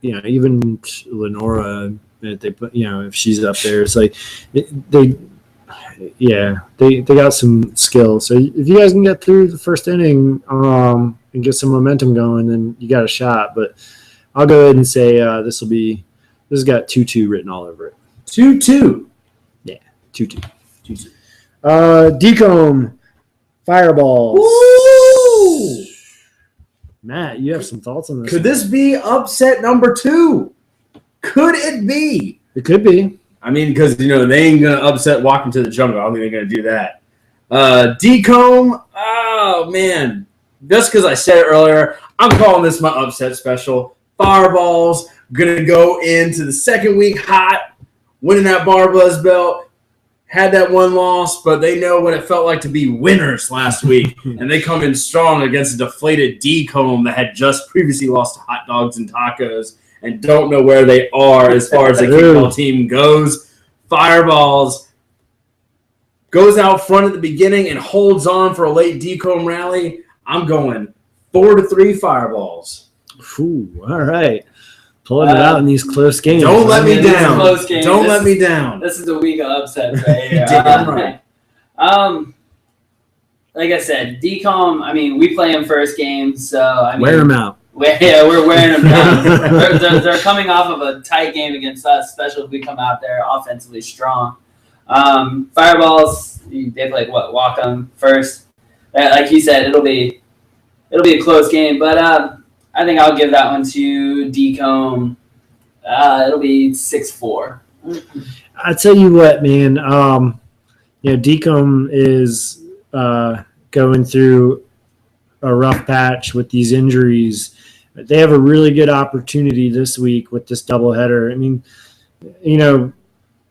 [SPEAKER 2] Even Lenora. They put. If she's up there, it's like they got some skills. So if you guys can get through the first inning and get some momentum going, then you got a shot. But I'll go ahead and say this has got 2-2 written all over it.
[SPEAKER 1] 2-2.
[SPEAKER 2] Yeah, 2-2. Decomb, Fireballs.
[SPEAKER 1] Woo!
[SPEAKER 2] Matt, you have some thoughts on this?
[SPEAKER 1] Could this be upset number 2? Could it be?
[SPEAKER 2] It could be.
[SPEAKER 1] I mean, because, they ain't going to upset Walking to the Jungle. I don't think they're going to do that. Decomb, oh, man. Just because I said it earlier, I'm calling this my upset special. Fireballs going to go into the second week hot, winning that Bar Buzz belt. had that one loss, but they know what it felt like to be winners last week, and they come in strong against a deflated D-Comb that had just previously lost to Hot Dogs and Tacos and don't know where they are as far as the kickball team goes. Fireballs goes out front at the beginning and holds on for a late D-Comb rally. I'm going 4-3 Fireballs.
[SPEAKER 2] Ooh, all right. Pulling it out in these close games.
[SPEAKER 1] Don't let me down.
[SPEAKER 3] Close games.
[SPEAKER 1] Don't let me down.
[SPEAKER 3] This is a week of upsets right here.
[SPEAKER 1] Right.
[SPEAKER 3] Like I said, DCOM, I mean, we play them first game, so I mean,
[SPEAKER 2] wear them out.
[SPEAKER 3] Yeah, we're wearing them down. they're coming off of a tight game against us, especially if we come out there offensively strong. Fireballs, they play walk them first. Like you said, it'll be a close game, but I think I'll give that one to DCOM. It'll be 6-4.
[SPEAKER 2] I tell you what, man. DCOM is going through a rough patch with these injuries. They have a really good opportunity this week with this doubleheader. I mean,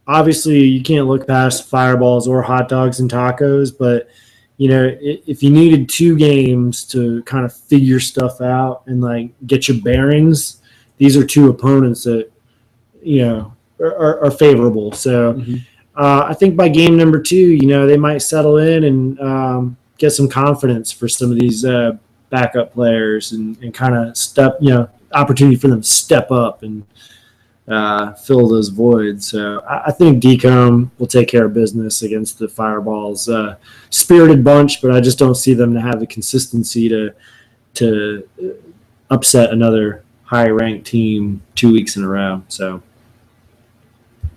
[SPEAKER 2] obviously you can't look past Fireballs or Hot Dogs and Tacos, but if you needed 2 games to kind of figure stuff out and like get your bearings, these are 2 opponents that are favorable. So I think by game number 2, they might settle in and get some confidence for some of these backup players and kind of opportunity for them to step up and fill those voids. So I think DCOM will take care of business against the Fireballs. Spirited bunch, but I just don't see them to have the consistency to upset another high-ranked team 2 weeks in a row. So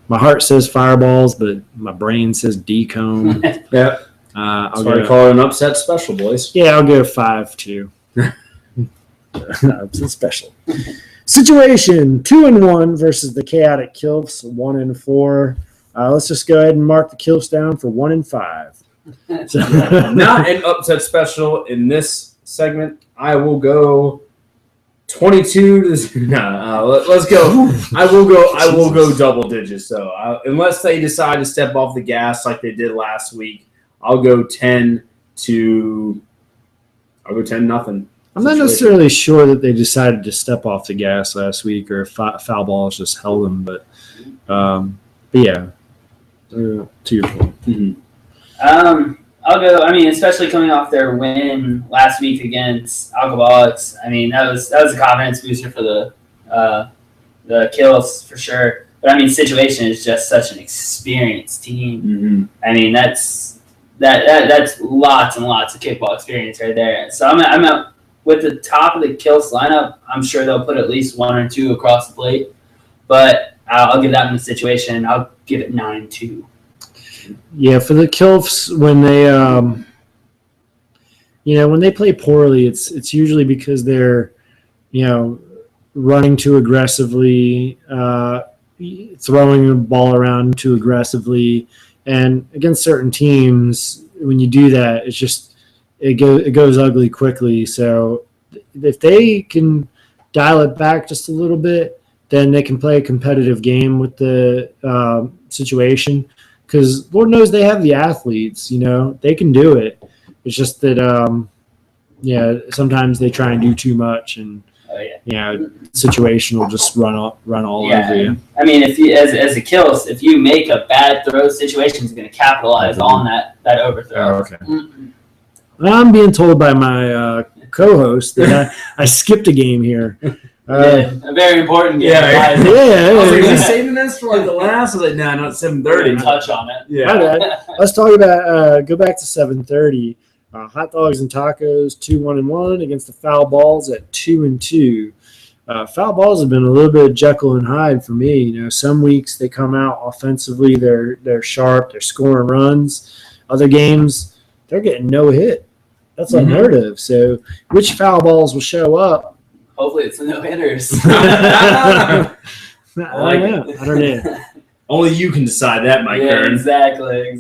[SPEAKER 2] my heart says Fireballs, but my brain says DCOM.
[SPEAKER 1] Yeah. That's why we call it an upset special, boys.
[SPEAKER 2] Yeah, I'll go 5-2. Upset special. Situation 2-1 versus the Chaotic Kilfs 1-4. Let's just go ahead and mark the Kilfs down for 1-5.
[SPEAKER 1] Not an upset special in this segment. I will go 22. Let's go. I will go double digits. So unless they decide to step off the gas like they did last week, I'll go 10-0.
[SPEAKER 2] I'm not necessarily sure that they decided to step off the gas last week or if foul balls just held them, but yeah, to your point.
[SPEAKER 1] Mm-hmm.
[SPEAKER 3] I'll go. I mean, especially coming off their win last week against Alcoholics. I mean, that was a confidence booster for the Kills for sure. But I mean, Situation is just such an experienced team.
[SPEAKER 1] Mm-hmm.
[SPEAKER 3] I mean, that's lots and lots of kickball experience right there. So I'm out with the top of the Kills lineup. I'm sure they'll put at least 1 or 2 across the plate, but I'll give that one a Situation. I'll give it 9-2.
[SPEAKER 2] Yeah, for the Kilfs, when they when they play poorly, it's usually because they're running too aggressively, throwing the ball around too aggressively, and against certain teams, when you do that, it's just it goes ugly quickly. So if they can dial it back just a little bit, then they can play a competitive game with the Situation. Because Lord knows they have the athletes, they can do it. It's just that, sometimes they try and do too much, and Situation will just run all over you.
[SPEAKER 3] I mean, if you as a Kills, if you make a bad throw, Situation's going to capitalize on that overthrow.
[SPEAKER 2] Oh, okay. Mm-hmm. I'm being told by my co-host that I skipped a game here.
[SPEAKER 3] A very important game.
[SPEAKER 1] Yeah.
[SPEAKER 3] I was
[SPEAKER 1] like, are you saving this for the last? I was like, no, not 7:30.
[SPEAKER 3] Touch on it.
[SPEAKER 1] Yeah.
[SPEAKER 2] Let's talk about go back to 7:30. Hot Dogs and Tacos 2-1 against the Foul Balls at 2-2. Foul Balls have been a little bit of Jekyll and Hyde for me. Some weeks they come out offensively, they're sharp, they're scoring runs. Other games they're getting no hit. That's unheard of. So which Foul Balls will show up?
[SPEAKER 3] Hopefully it's the no-hitters.
[SPEAKER 2] I don't know.
[SPEAKER 1] Only you can decide that, Mike Kern.
[SPEAKER 3] Exactly.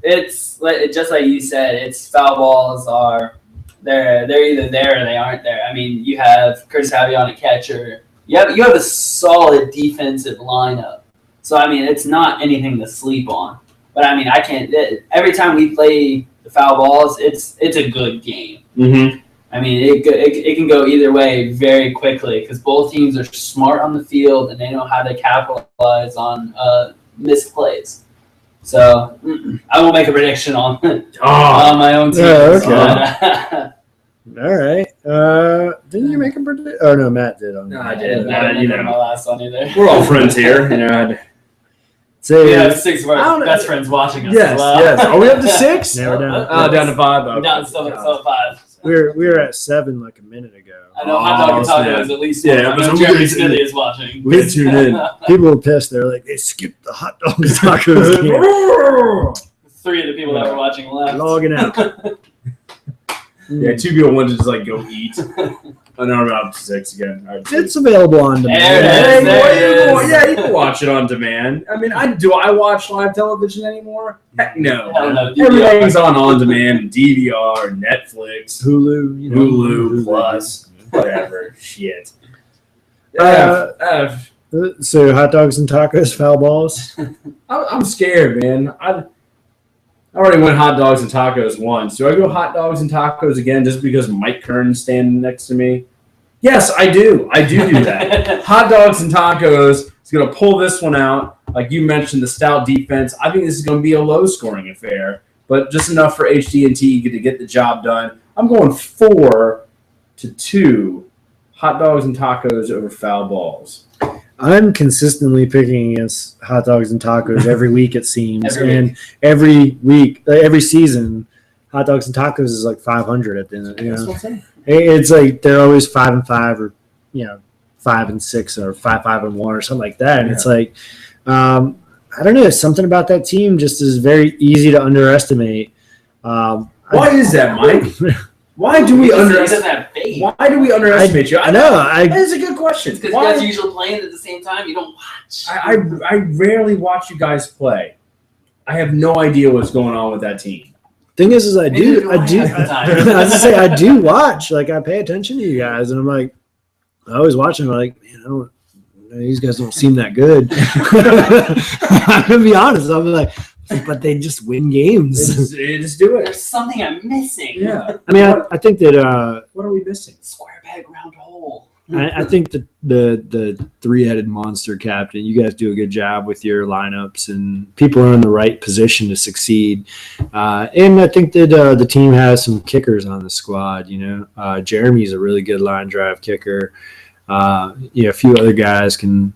[SPEAKER 3] It's just like you said. It's Foul Balls are they're either there or they aren't there. I mean, you have Curtis Havion a catcher. You have a solid defensive lineup, So, I mean, it's not anything to sleep on. But, I mean, I can't – every time we play the foul balls, it's a good game.
[SPEAKER 1] Mm-hmm.
[SPEAKER 3] I mean, it can go either way very quickly because both teams are smart on the field and they know how to capitalize on missed plays. So I won't make a prediction on my own team.
[SPEAKER 2] Okay. All right. Didn't you make a prediction? Oh, no, Matt did.
[SPEAKER 1] No, I did.
[SPEAKER 3] I didn't make my last one either.
[SPEAKER 1] We're all friends here.
[SPEAKER 2] So,
[SPEAKER 3] we have 6 of our best friends watching us as well.
[SPEAKER 1] Yes. Are we up to 6?
[SPEAKER 2] Yeah, we're down.
[SPEAKER 1] Down to 5.
[SPEAKER 3] We're down to 5.
[SPEAKER 2] We were at 7 like a minute ago.
[SPEAKER 3] I know Hot Dog and Taco is at least one. I know Jeremy Smithy is watching.
[SPEAKER 1] We tuned in.
[SPEAKER 2] People were pissed. They're like, they skipped the hot dogs tacos game.
[SPEAKER 3] 3 of the people that were watching left.
[SPEAKER 2] Logging out.
[SPEAKER 1] Yeah, 2 people wanted to just like go eat. I know I'm up to 6 again.
[SPEAKER 2] It's available on demand.
[SPEAKER 3] There it is.
[SPEAKER 1] Yeah, you can watch it on demand. I mean, I watch live television anymore? Heck no.
[SPEAKER 3] Hell no.
[SPEAKER 1] Everything's on demand, DVR, Netflix,
[SPEAKER 2] Hulu,
[SPEAKER 1] Plus, whatever. Shit.
[SPEAKER 2] So hot dogs and tacos, foul balls.
[SPEAKER 1] I'm scared, man. I already went hot dogs and tacos once. Do I go hot dogs and tacos again just because Mike Kern's standing next to me? Yes, I do. I do that. Hot dogs and tacos is going to pull this one out. Like you mentioned, the stout defense. I think this is going to be a low-scoring affair, but just enough for HD&T to get the job done. I'm going 4-2 hot dogs and tacos over foul balls.
[SPEAKER 2] I'm consistently picking against hot dogs and tacos every week, it seems.
[SPEAKER 3] Every week.
[SPEAKER 2] Every season, hot dogs and tacos is like 500 at the end.
[SPEAKER 1] That's what I'm saying.
[SPEAKER 2] It's like they're always 5-5 or 5-6 or 5-1 or something like that. And it's like, I don't know, something about that team just is very easy to underestimate.
[SPEAKER 1] Why is that, Mike? Why do we underestimate you?
[SPEAKER 2] I know.
[SPEAKER 1] That is a good question.
[SPEAKER 3] Because you guys are usually playing at the same time. You don't watch.
[SPEAKER 1] I rarely watch you guys play. I have no idea what's going on with that team.
[SPEAKER 2] Thing is I do watch. Like, I pay attention to you guys, and I'm like, I always watch them. I'm like, man, these guys don't seem that good. I'm gonna be honest. I'm like, but they just win games.
[SPEAKER 1] They just do it.
[SPEAKER 3] There's something I'm missing.
[SPEAKER 1] Yeah.
[SPEAKER 2] I mean, I think that.
[SPEAKER 1] What are we missing?
[SPEAKER 3] Square peg, round hole.
[SPEAKER 2] I think that the three-headed monster captain, you guys do a good job with your lineups, and people are in the right position to succeed. And I think that the team has some kickers on the squad. Jeremy's a really good line drive kicker. A few other guys can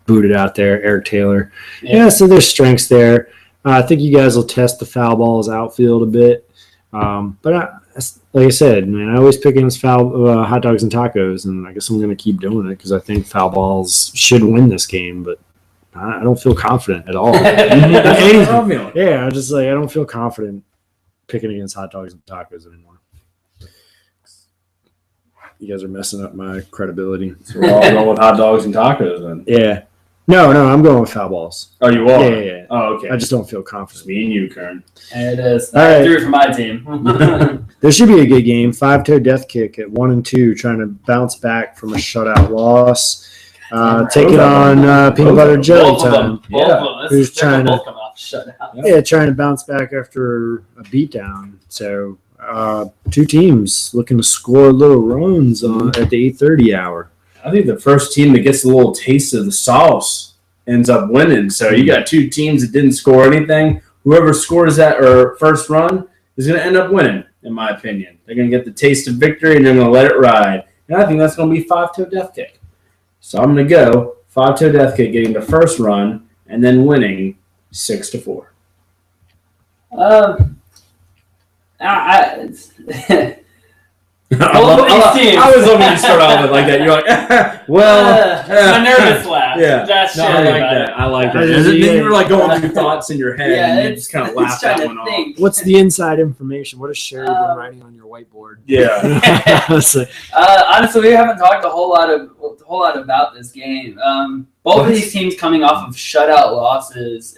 [SPEAKER 2] boot it out there. Eric Taylor. Yeah, so there's strengths there. I think you guys will test the foul balls outfield a bit. But like I said, man, I always pick against hot dogs and tacos, and I guess I'm going to keep doing it because I think foul balls should win this game, but I don't feel confident at all. Yeah, I don't feel confident picking against hot dogs and tacos anymore. You guys are messing up my credibility.
[SPEAKER 1] So we're all going with hot dogs and tacos then.
[SPEAKER 2] Yeah. No, I'm going with foul balls.
[SPEAKER 1] Oh, you are?
[SPEAKER 2] Yeah.
[SPEAKER 1] Oh, okay.
[SPEAKER 2] I just don't feel confident.
[SPEAKER 1] It's me and you, Kern.
[SPEAKER 3] And it is.
[SPEAKER 2] All right.
[SPEAKER 3] I threw it for my team.
[SPEAKER 2] There should be a good game. 5-toe death kick at 1-2, trying to bounce back from a shutout loss. Taking on peanut butter jelly time. Who's trying to trying to bounce back after a beatdown. So 2 teams looking to score little runs at the 8:30 hour.
[SPEAKER 1] I think the first team that gets a little taste of the sauce ends up winning. So you got 2 teams that didn't score anything. Whoever scores that first run is going to end up winning, in my opinion. They're going to get the taste of victory, and they're going to let it ride. And I think that's going to be 5-toe death kick. So I'm going to go 5-toe death kick, getting the first run, and then winning 6-4. I was hoping you start off with like that. You're like,
[SPEAKER 3] my nervous laugh.
[SPEAKER 1] Yeah,
[SPEAKER 3] that's
[SPEAKER 1] no, I like that. I like that. Then you were like going through thoughts in your head, and you just kind of laughed that one off.
[SPEAKER 2] What's the inside information? What has Sherry been writing on your whiteboard?
[SPEAKER 1] Yeah.
[SPEAKER 3] Honestly, we haven't talked a whole lot about this game. Both of these teams coming off of shutout losses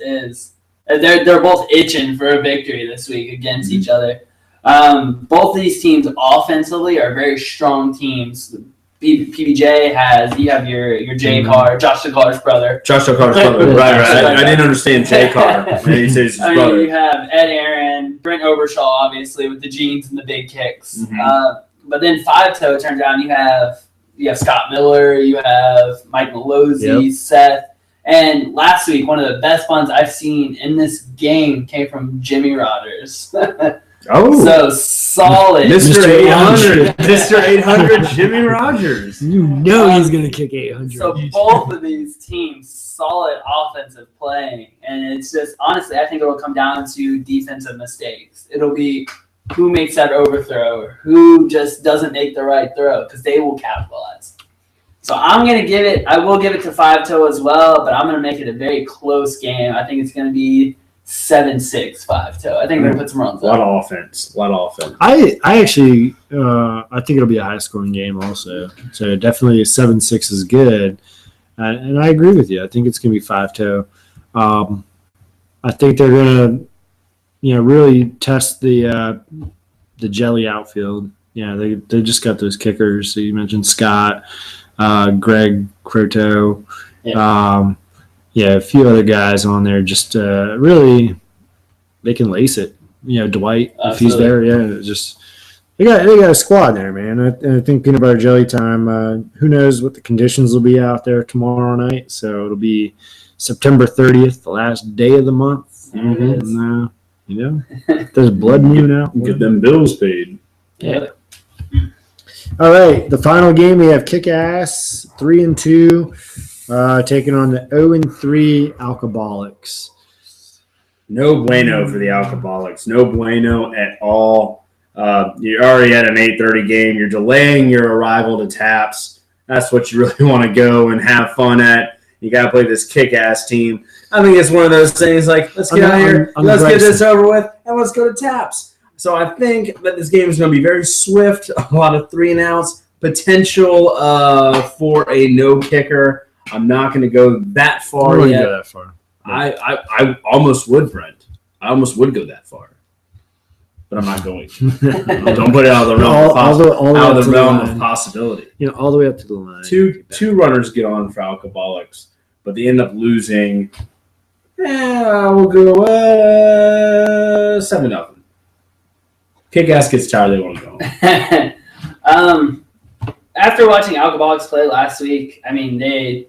[SPEAKER 3] they're both itching for a victory this week against each other. Both of these teams offensively are very strong teams. PBJ has. You have your J Carr, Josh DeCar's brother.
[SPEAKER 1] Josh Carr's brother. Right. I didn't understand J Carr. He says his brother.
[SPEAKER 3] You have Ed Aaron, Brent Overshaw, obviously with the jeans and the big kicks.
[SPEAKER 1] Mm-hmm.
[SPEAKER 3] But then 5-toe turns out you have Scott Miller, you have Mike Malozzi, Seth. And last week, one of the best ones I've seen in this game came from Jimmy Rogers. So solid.
[SPEAKER 1] Mr. 800. Mr. 800, Jimmy Rogers.
[SPEAKER 2] You know he's going to kick 800.
[SPEAKER 3] So both of these teams, solid offensive play. And it's just, honestly, I think it'll come down to defensive mistakes. It'll be who makes that overthrow or who just doesn't make the right throw because they will capitalize. So I'm going to give it – I will give it to 5-toe as well, but I'm going to make it a very close game. I think it's going to be 7-6 5-toe. I think they're going to put some runs up.
[SPEAKER 1] A lot of offense.
[SPEAKER 2] I actually I think it'll be a high-scoring game also. So definitely 7-6 is good. And I agree with you. I think it's going to be 5-toe. I think they're going to, really test the jelly outfield. Yeah, they just got those kickers. So you mentioned Scott, Greg Croteau. A few other guys on there. Just really, they can lace it. Dwight, if he's there, just they got a squad there, man. I think peanut butter jelly time. Who knows what the conditions will be out there tomorrow night? So it'll be September 30th, the last day of the month. And, there's blood moon out.
[SPEAKER 1] Get them bills paid.
[SPEAKER 3] Yeah.
[SPEAKER 2] All right, the final game we have Kick-Ass 3-2, taking on the 0-3 Alcoholics.
[SPEAKER 1] No bueno for the Alcoholics. No bueno at all. You're already at an 8:30 game. You're delaying your arrival to Taps. That's what you really want to go and have fun at. You got to play this Kick-Ass team. I think it's one of those things like, let's get out here, let's get this over with, and let's go to Taps. So I think that this game is going to be very swift, a lot of 3-and-outs, potential for a no kicker. I'm not going to go that far yet.
[SPEAKER 2] Go that far.
[SPEAKER 1] I almost would, Brent. I almost would go that far, but I'm not going. Don't put it out of the realm of possibility.
[SPEAKER 2] All the way up to the line.
[SPEAKER 1] Two runners get on for Alcoholics, but they end up losing. We'll go 7-0. Kick-Ass gets tired. They want to
[SPEAKER 3] go. After watching Alcoholics play last week, I mean, they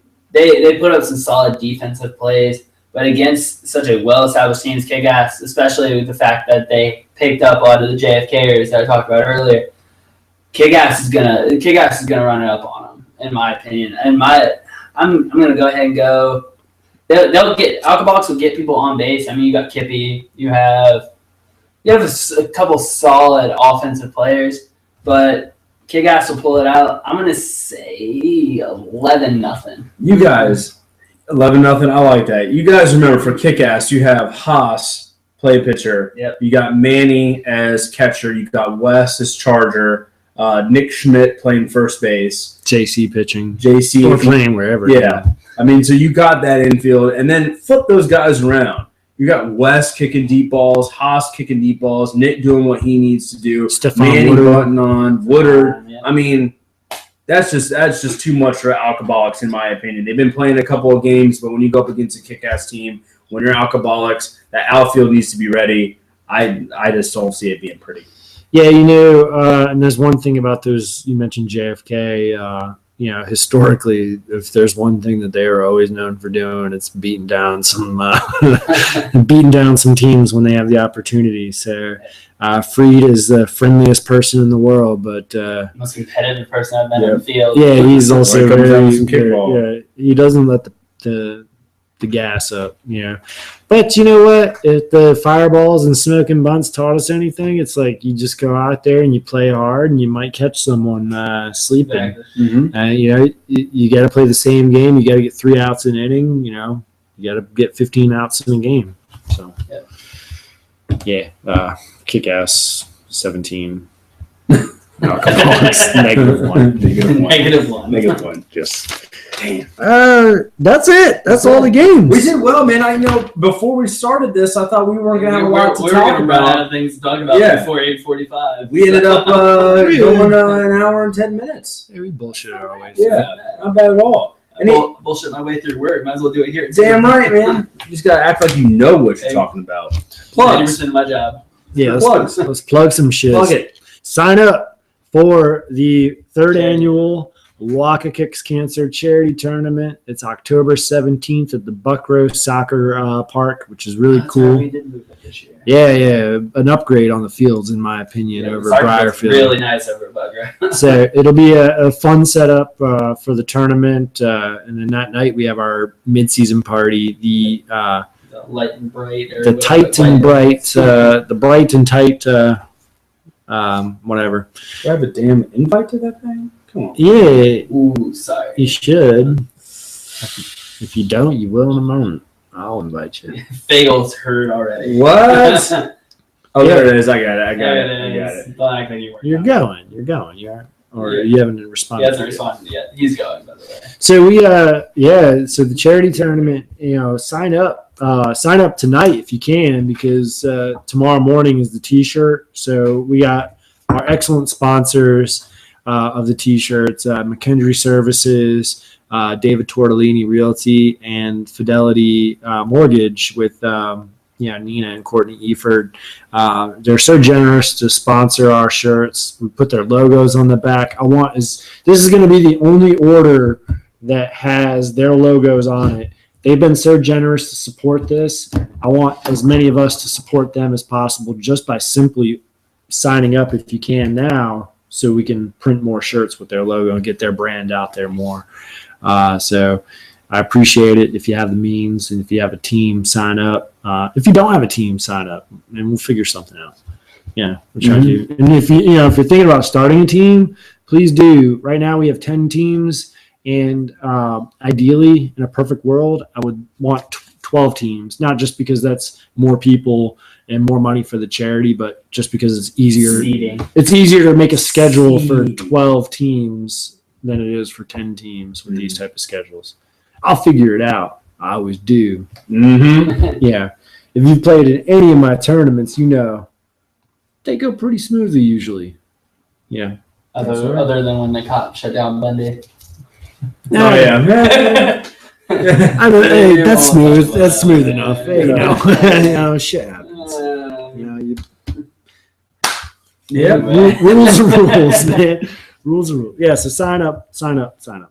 [SPEAKER 3] put up some solid defensive plays, but against such a well-established team as Kick-Ass, especially with the fact that they picked up a lot of the JFKers that I talked about earlier, Kick-Ass is gonna run it up on them, in my opinion. And I'm gonna go ahead and go. Alcoholics will get people on base. I mean, you got Kippy, you have a couple solid offensive players, but Kick-Ass will pull it out. I'm going to say 11-0.
[SPEAKER 1] You guys, 11-0. I like that. You guys remember for Kick-Ass, you have Haas, play pitcher.
[SPEAKER 3] Yep.
[SPEAKER 1] You got Manny as catcher. You got Wes as charger. Nick Schmidt playing first base.
[SPEAKER 2] JC pitching.
[SPEAKER 1] Or
[SPEAKER 2] playing wherever.
[SPEAKER 1] Yeah. I mean, so you got that infield. And then flip those guys around. You got Wes kicking deep balls, Haas kicking deep balls, Nick doing what he needs to do, Manny button on, Woodard. I mean, that's just too much for Alcoholics, in my opinion. They've been playing a couple of games, but when you go up against a Kick-Ass team, when you're Alcoholics, that outfield needs to be ready. I just don't see it being pretty.
[SPEAKER 2] Yeah, and there's one thing about those. You mentioned JFK. Historically, if there's one thing that they are always known for doing, it's beating down some teams when they have the opportunity. So, Freed is the friendliest person in the world, but
[SPEAKER 3] most competitive person I've been in the field.
[SPEAKER 2] Yeah, he's also very.
[SPEAKER 1] Yeah,
[SPEAKER 2] he doesn't let the gas up, But you know what? If the fireballs and smoking bunts taught us anything, it's like you just go out there and you play hard, and you might catch someone sleeping.
[SPEAKER 3] Exactly.
[SPEAKER 2] And you got to play the same game. You got to get 3 outs in an inning. You got to get 15 outs in a game. So,
[SPEAKER 3] yeah.
[SPEAKER 2] Kick-Ass 17. No, plugs. -1.
[SPEAKER 3] Negative one.
[SPEAKER 1] Just damn.
[SPEAKER 2] That's it. That's all the games.
[SPEAKER 1] We did well, man. Before we started this, I thought we weren't gonna have a lot to
[SPEAKER 3] we
[SPEAKER 1] talk
[SPEAKER 3] were gonna run out
[SPEAKER 1] about.
[SPEAKER 3] of things to talk about before 8:45.
[SPEAKER 1] We ended up going an hour and 10 minutes.
[SPEAKER 2] Yeah, we bullshit our way.
[SPEAKER 1] Yeah, not bad at all.
[SPEAKER 3] Bullshit my way through work. Might as well do it here.
[SPEAKER 1] Damn right, man. You just gotta act like you know what you're talking about. Plugs.
[SPEAKER 3] 90% of my job.
[SPEAKER 2] Yeah,
[SPEAKER 1] Plugs.
[SPEAKER 2] let's plug some shit.
[SPEAKER 1] Plug it.
[SPEAKER 2] Sign up for the third annual Waka Kicks Cancer Charity Tournament. It's October 17th at the Buckrow Soccer Park, which is really cool.
[SPEAKER 3] We did move it this year.
[SPEAKER 2] Yeah, an upgrade on the fields, in my opinion, over Briarfield.
[SPEAKER 3] Really nice over Buckrow.
[SPEAKER 2] So it'll be a fun setup for the tournament, and then that night we have our mid-season party. The
[SPEAKER 3] light and bright, or
[SPEAKER 2] the tight and bright, the bright and tight, whatever.
[SPEAKER 1] Do I have a damn invite to that thing? Come on.
[SPEAKER 2] Yeah,
[SPEAKER 3] Ooh, sorry.
[SPEAKER 2] you should. If you don't, you will in a moment. I'll invite you.
[SPEAKER 3] Fagel's heard already.
[SPEAKER 1] What? Oh,
[SPEAKER 2] Yeah.
[SPEAKER 1] there it is. I got it.
[SPEAKER 3] Don't act like you weren't.
[SPEAKER 2] You're going. You are. Or you haven't responded.
[SPEAKER 3] He hasn't responded yet. He's going, by the way.
[SPEAKER 2] So we so the charity tournament, sign up tonight if you can, because tomorrow morning is the t-shirt. So we got our excellent sponsors of the t-shirts, McKendry Services, David Tortellini Realty, and Fidelity Mortgage with Nina and Courtney Eford. They're so generous to sponsor our shirts. We put their logos on the back. This is going to be the only order that has their logos on it. They've been so generous to support this. I want as many of us to support them as possible just by simply signing up if you can now, so we can print more shirts with their logo and get their brand out there more. So I appreciate it. If you have the means and if you have a team, sign up. If you don't have a team, sign up, and we'll figure something out. Yeah, we'll try to. And if you're thinking about starting a team, please do. Right now we have 10 teams, and ideally, in a perfect world, I would want 12 teams. Not just because that's more people and more money for the charity, but just because it's easier.
[SPEAKER 3] Seeding.
[SPEAKER 2] It's easier to make a schedule for 12 teams than it is for 10 teams with these type of schedules. I'll figure it out. I always do.
[SPEAKER 1] Mm-hmm.
[SPEAKER 2] Yeah. If you've played in any of my tournaments, they go pretty smoothly usually. Yeah.
[SPEAKER 3] Other than when the cops shut down Bundy.
[SPEAKER 1] Oh, yeah.
[SPEAKER 2] Hey, that's smooth. That's smooth enough. Hey, shit happens. Rules are rules, man. Rules are rules. Yeah, so sign up,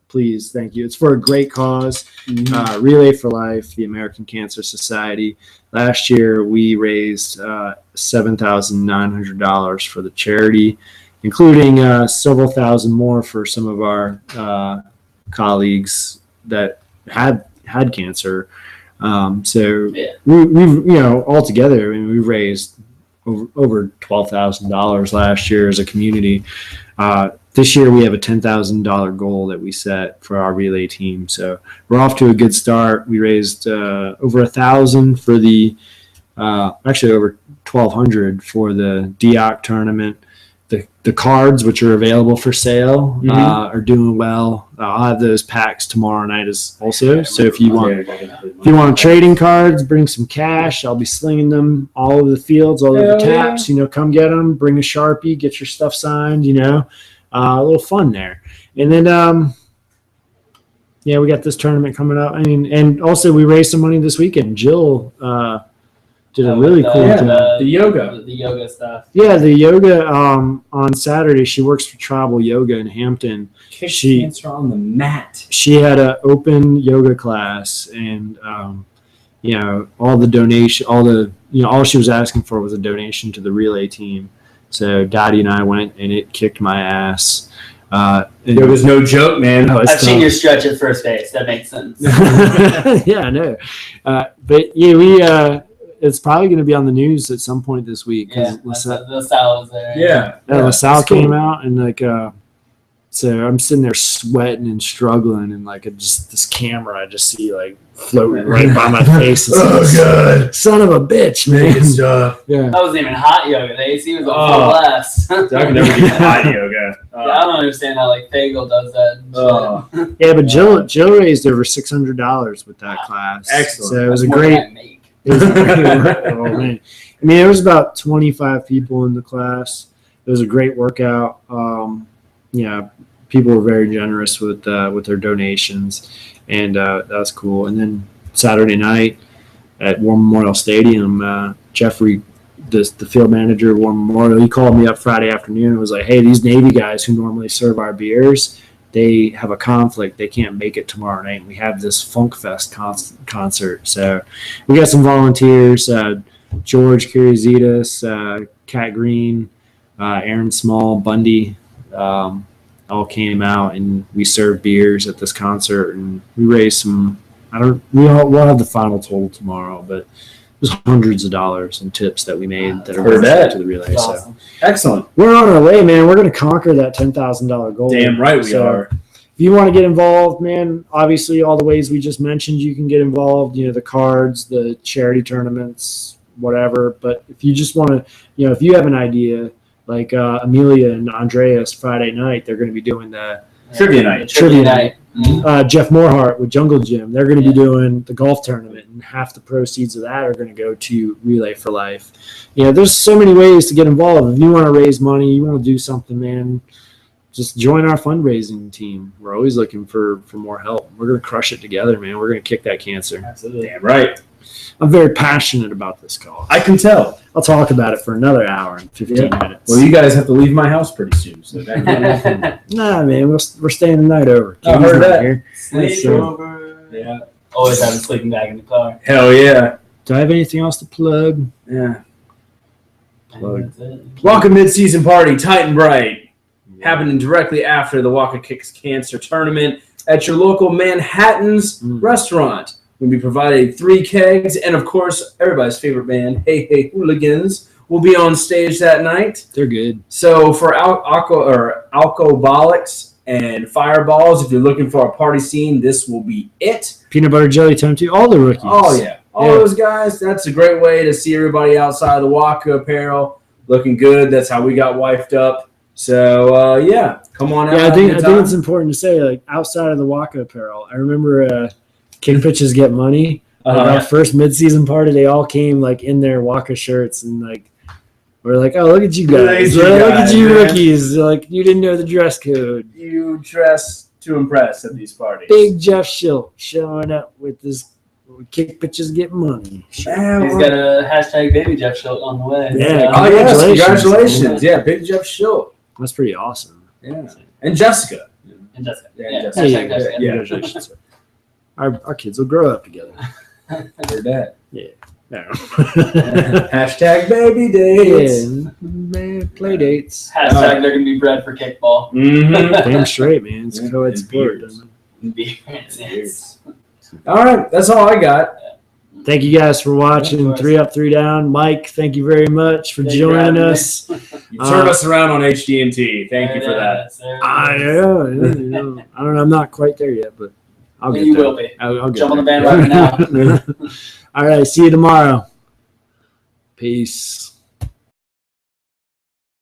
[SPEAKER 2] please. Thank you. It's for a great cause. Relay for Life, the American Cancer Society. Last year, we raised $7,900 for the charity, including several thousand more for some of our colleagues that had cancer. We've all together, we raised over $12,000 last year as a community. This year we have a $10,000 goal that we set for our relay team. So we're off to a good start. We raised over $1,000 for the actually over $1,200 for the DIOC tournament. The cards, which are available for sale, are doing well. I'll have those packs tomorrow night also. So if you want trading cards, bring some cash. I'll be slinging them all over the fields, all over the taps. Come get them. Bring a Sharpie. Get your stuff signed. A little fun there. And then we got this tournament coming up. And also we raised some money this weekend. Jill did a really cool thing.
[SPEAKER 3] The yoga stuff.
[SPEAKER 2] Yeah, the yoga on Saturday. She works for Tribal Yoga in Hampton.
[SPEAKER 1] She cancer on the mat.
[SPEAKER 2] She had an open yoga class, and all the donation, all she was asking for was a donation to the relay team. So Dottie and I went, and it kicked my ass.
[SPEAKER 1] It was no joke, man.
[SPEAKER 3] I've seen your stretch at first base. That makes sense.
[SPEAKER 2] Yeah, I know. But yeah, it's probably going to be on the news at some point this week.
[SPEAKER 3] Yeah, LaSalle was there.
[SPEAKER 1] Yeah.
[SPEAKER 2] LaSalle came out and So I'm sitting there sweating and struggling, and like this camera, I just see like floating right by my face.
[SPEAKER 1] God.
[SPEAKER 2] Son of a bitch, man.
[SPEAKER 1] Stuff.
[SPEAKER 2] Yeah.
[SPEAKER 3] That wasn't even hot yoga. The AC was on full blast.
[SPEAKER 1] I can never get hot yoga.
[SPEAKER 3] Yeah, I don't understand how like Fagel does that.
[SPEAKER 2] Yeah, but Jill raised over $600 with that class.
[SPEAKER 1] Excellent.
[SPEAKER 2] So it was
[SPEAKER 3] That's more than I make.
[SPEAKER 2] it was a great workout. Oh, man. I mean, there was about 25 people in the class. It was a great workout. Yeah, people were very generous with their donations, and that was cool. And then Saturday night at War Memorial Stadium, Jeffrey, the field manager of War Memorial, he called me up Friday afternoon and was like, "Hey, these Navy guys who normally serve our beers, they have a conflict. They can't make it tomorrow night. We have this Funk Fest concert, so we got some volunteers: George Kirizitis, Kat Green, Aaron Small, Bundy." All came out, and we served beers at this concert, and we raised some. We'll have the final total tomorrow, but it was hundreds of dollars in tips that we made that are going to the relay.
[SPEAKER 3] That's awesome.
[SPEAKER 1] So excellent.
[SPEAKER 2] We're on our way, man. We're going to conquer that $10,000 goal.
[SPEAKER 1] Damn right we are.
[SPEAKER 2] If you want to get involved, man, obviously all the ways we just mentioned, you can get involved. You know, the cards, the charity tournaments, whatever. But if you just want to, if you have an idea. Like Amelia and Andreas Friday night, they're going to be doing the
[SPEAKER 1] Trivia night.
[SPEAKER 2] Trivia night. Jeff Morehart with Jungle Gym, they're going to be doing the golf tournament, and half the proceeds of that are going to go to Relay for Life. There's so many ways to get involved. If you want to raise money, you want to do something, man, just join our fundraising team. We're always looking for more help. We're going to crush it together, man. We're going to kick that cancer.
[SPEAKER 3] Absolutely.
[SPEAKER 1] Damn right.
[SPEAKER 2] I'm very passionate about this cause.
[SPEAKER 1] I can tell.
[SPEAKER 2] I'll talk about it for another hour and 15 minutes.
[SPEAKER 1] Well, you guys have to leave my house pretty soon. So
[SPEAKER 2] Nah, man, we're staying the night over.
[SPEAKER 1] I heard that.
[SPEAKER 2] Here.
[SPEAKER 3] Sleep over. Yeah. Always have a sleeping bag in the car.
[SPEAKER 1] Hell yeah.
[SPEAKER 2] Do I have anything else to plug?
[SPEAKER 1] Yeah.
[SPEAKER 3] That's it.
[SPEAKER 1] Waka Mid-Season Party, tight and bright, happening directly after the Waka Kicks Cancer Tournament at your local Manhattan's restaurant. We'll be providing 3 kegs, and of course, everybody's favorite band, Hey Hey Hooligans, will be on stage that night.
[SPEAKER 2] They're good.
[SPEAKER 1] So for alcoholics and fireballs, if you're looking for a party scene, this will be it.
[SPEAKER 2] Peanut Butter Jelly Time too. All the rookies.
[SPEAKER 1] Oh yeah, those guys. That's a great way to see everybody outside of the Waka apparel looking good. That's how we got wifed up. So yeah, come on out.
[SPEAKER 2] Yeah, I think it's important to say, like, outside of the Waka apparel, I remember Kick Pitches Get Money. Our first mid-season party, they all came like in their Waka shirts, and like we're like, "Oh, look at you guys! Look at you rookies! Like, you didn't know the dress code.
[SPEAKER 1] You dress to impress at these parties."
[SPEAKER 2] Big Jeff Schilt showing up with this Kick Pitches Get Money.
[SPEAKER 3] He's got a hashtag Baby Jeff Schilt on the way.
[SPEAKER 2] Yeah.
[SPEAKER 1] Oh yes, congratulations! Yeah, Big Jeff Schilt.
[SPEAKER 2] That's pretty awesome.
[SPEAKER 1] Yeah, and Jessica.
[SPEAKER 3] And Jessica.
[SPEAKER 1] Yeah,
[SPEAKER 3] Hashtag
[SPEAKER 2] Yeah.
[SPEAKER 3] Jessica.
[SPEAKER 2] Congratulations. Our kids will grow up together.
[SPEAKER 1] Heard that.
[SPEAKER 2] Yeah.
[SPEAKER 1] Hashtag baby dates.
[SPEAKER 2] Play dates.
[SPEAKER 3] Hashtag they're going to be bred for kickball.
[SPEAKER 1] Mm-hmm.
[SPEAKER 2] Damn straight, man. It's co-ed
[SPEAKER 1] And
[SPEAKER 2] sport.
[SPEAKER 1] beards.
[SPEAKER 3] Yes.
[SPEAKER 1] All right, that's all I got.
[SPEAKER 2] Thank you guys for watching
[SPEAKER 3] Of course.
[SPEAKER 2] 3 Up, 3 Down. Mike, thank you very much for
[SPEAKER 3] Thank you for
[SPEAKER 2] joining
[SPEAKER 3] having
[SPEAKER 2] us.
[SPEAKER 1] You turned us around on HDMT. Thank you for that.
[SPEAKER 2] I don't know. I'm not quite there yet, but I'll get
[SPEAKER 3] You
[SPEAKER 2] there.
[SPEAKER 3] will be.
[SPEAKER 2] I'll get
[SPEAKER 3] Jump on the
[SPEAKER 2] there.
[SPEAKER 3] bandwagon now.
[SPEAKER 2] All right, see you tomorrow. Peace.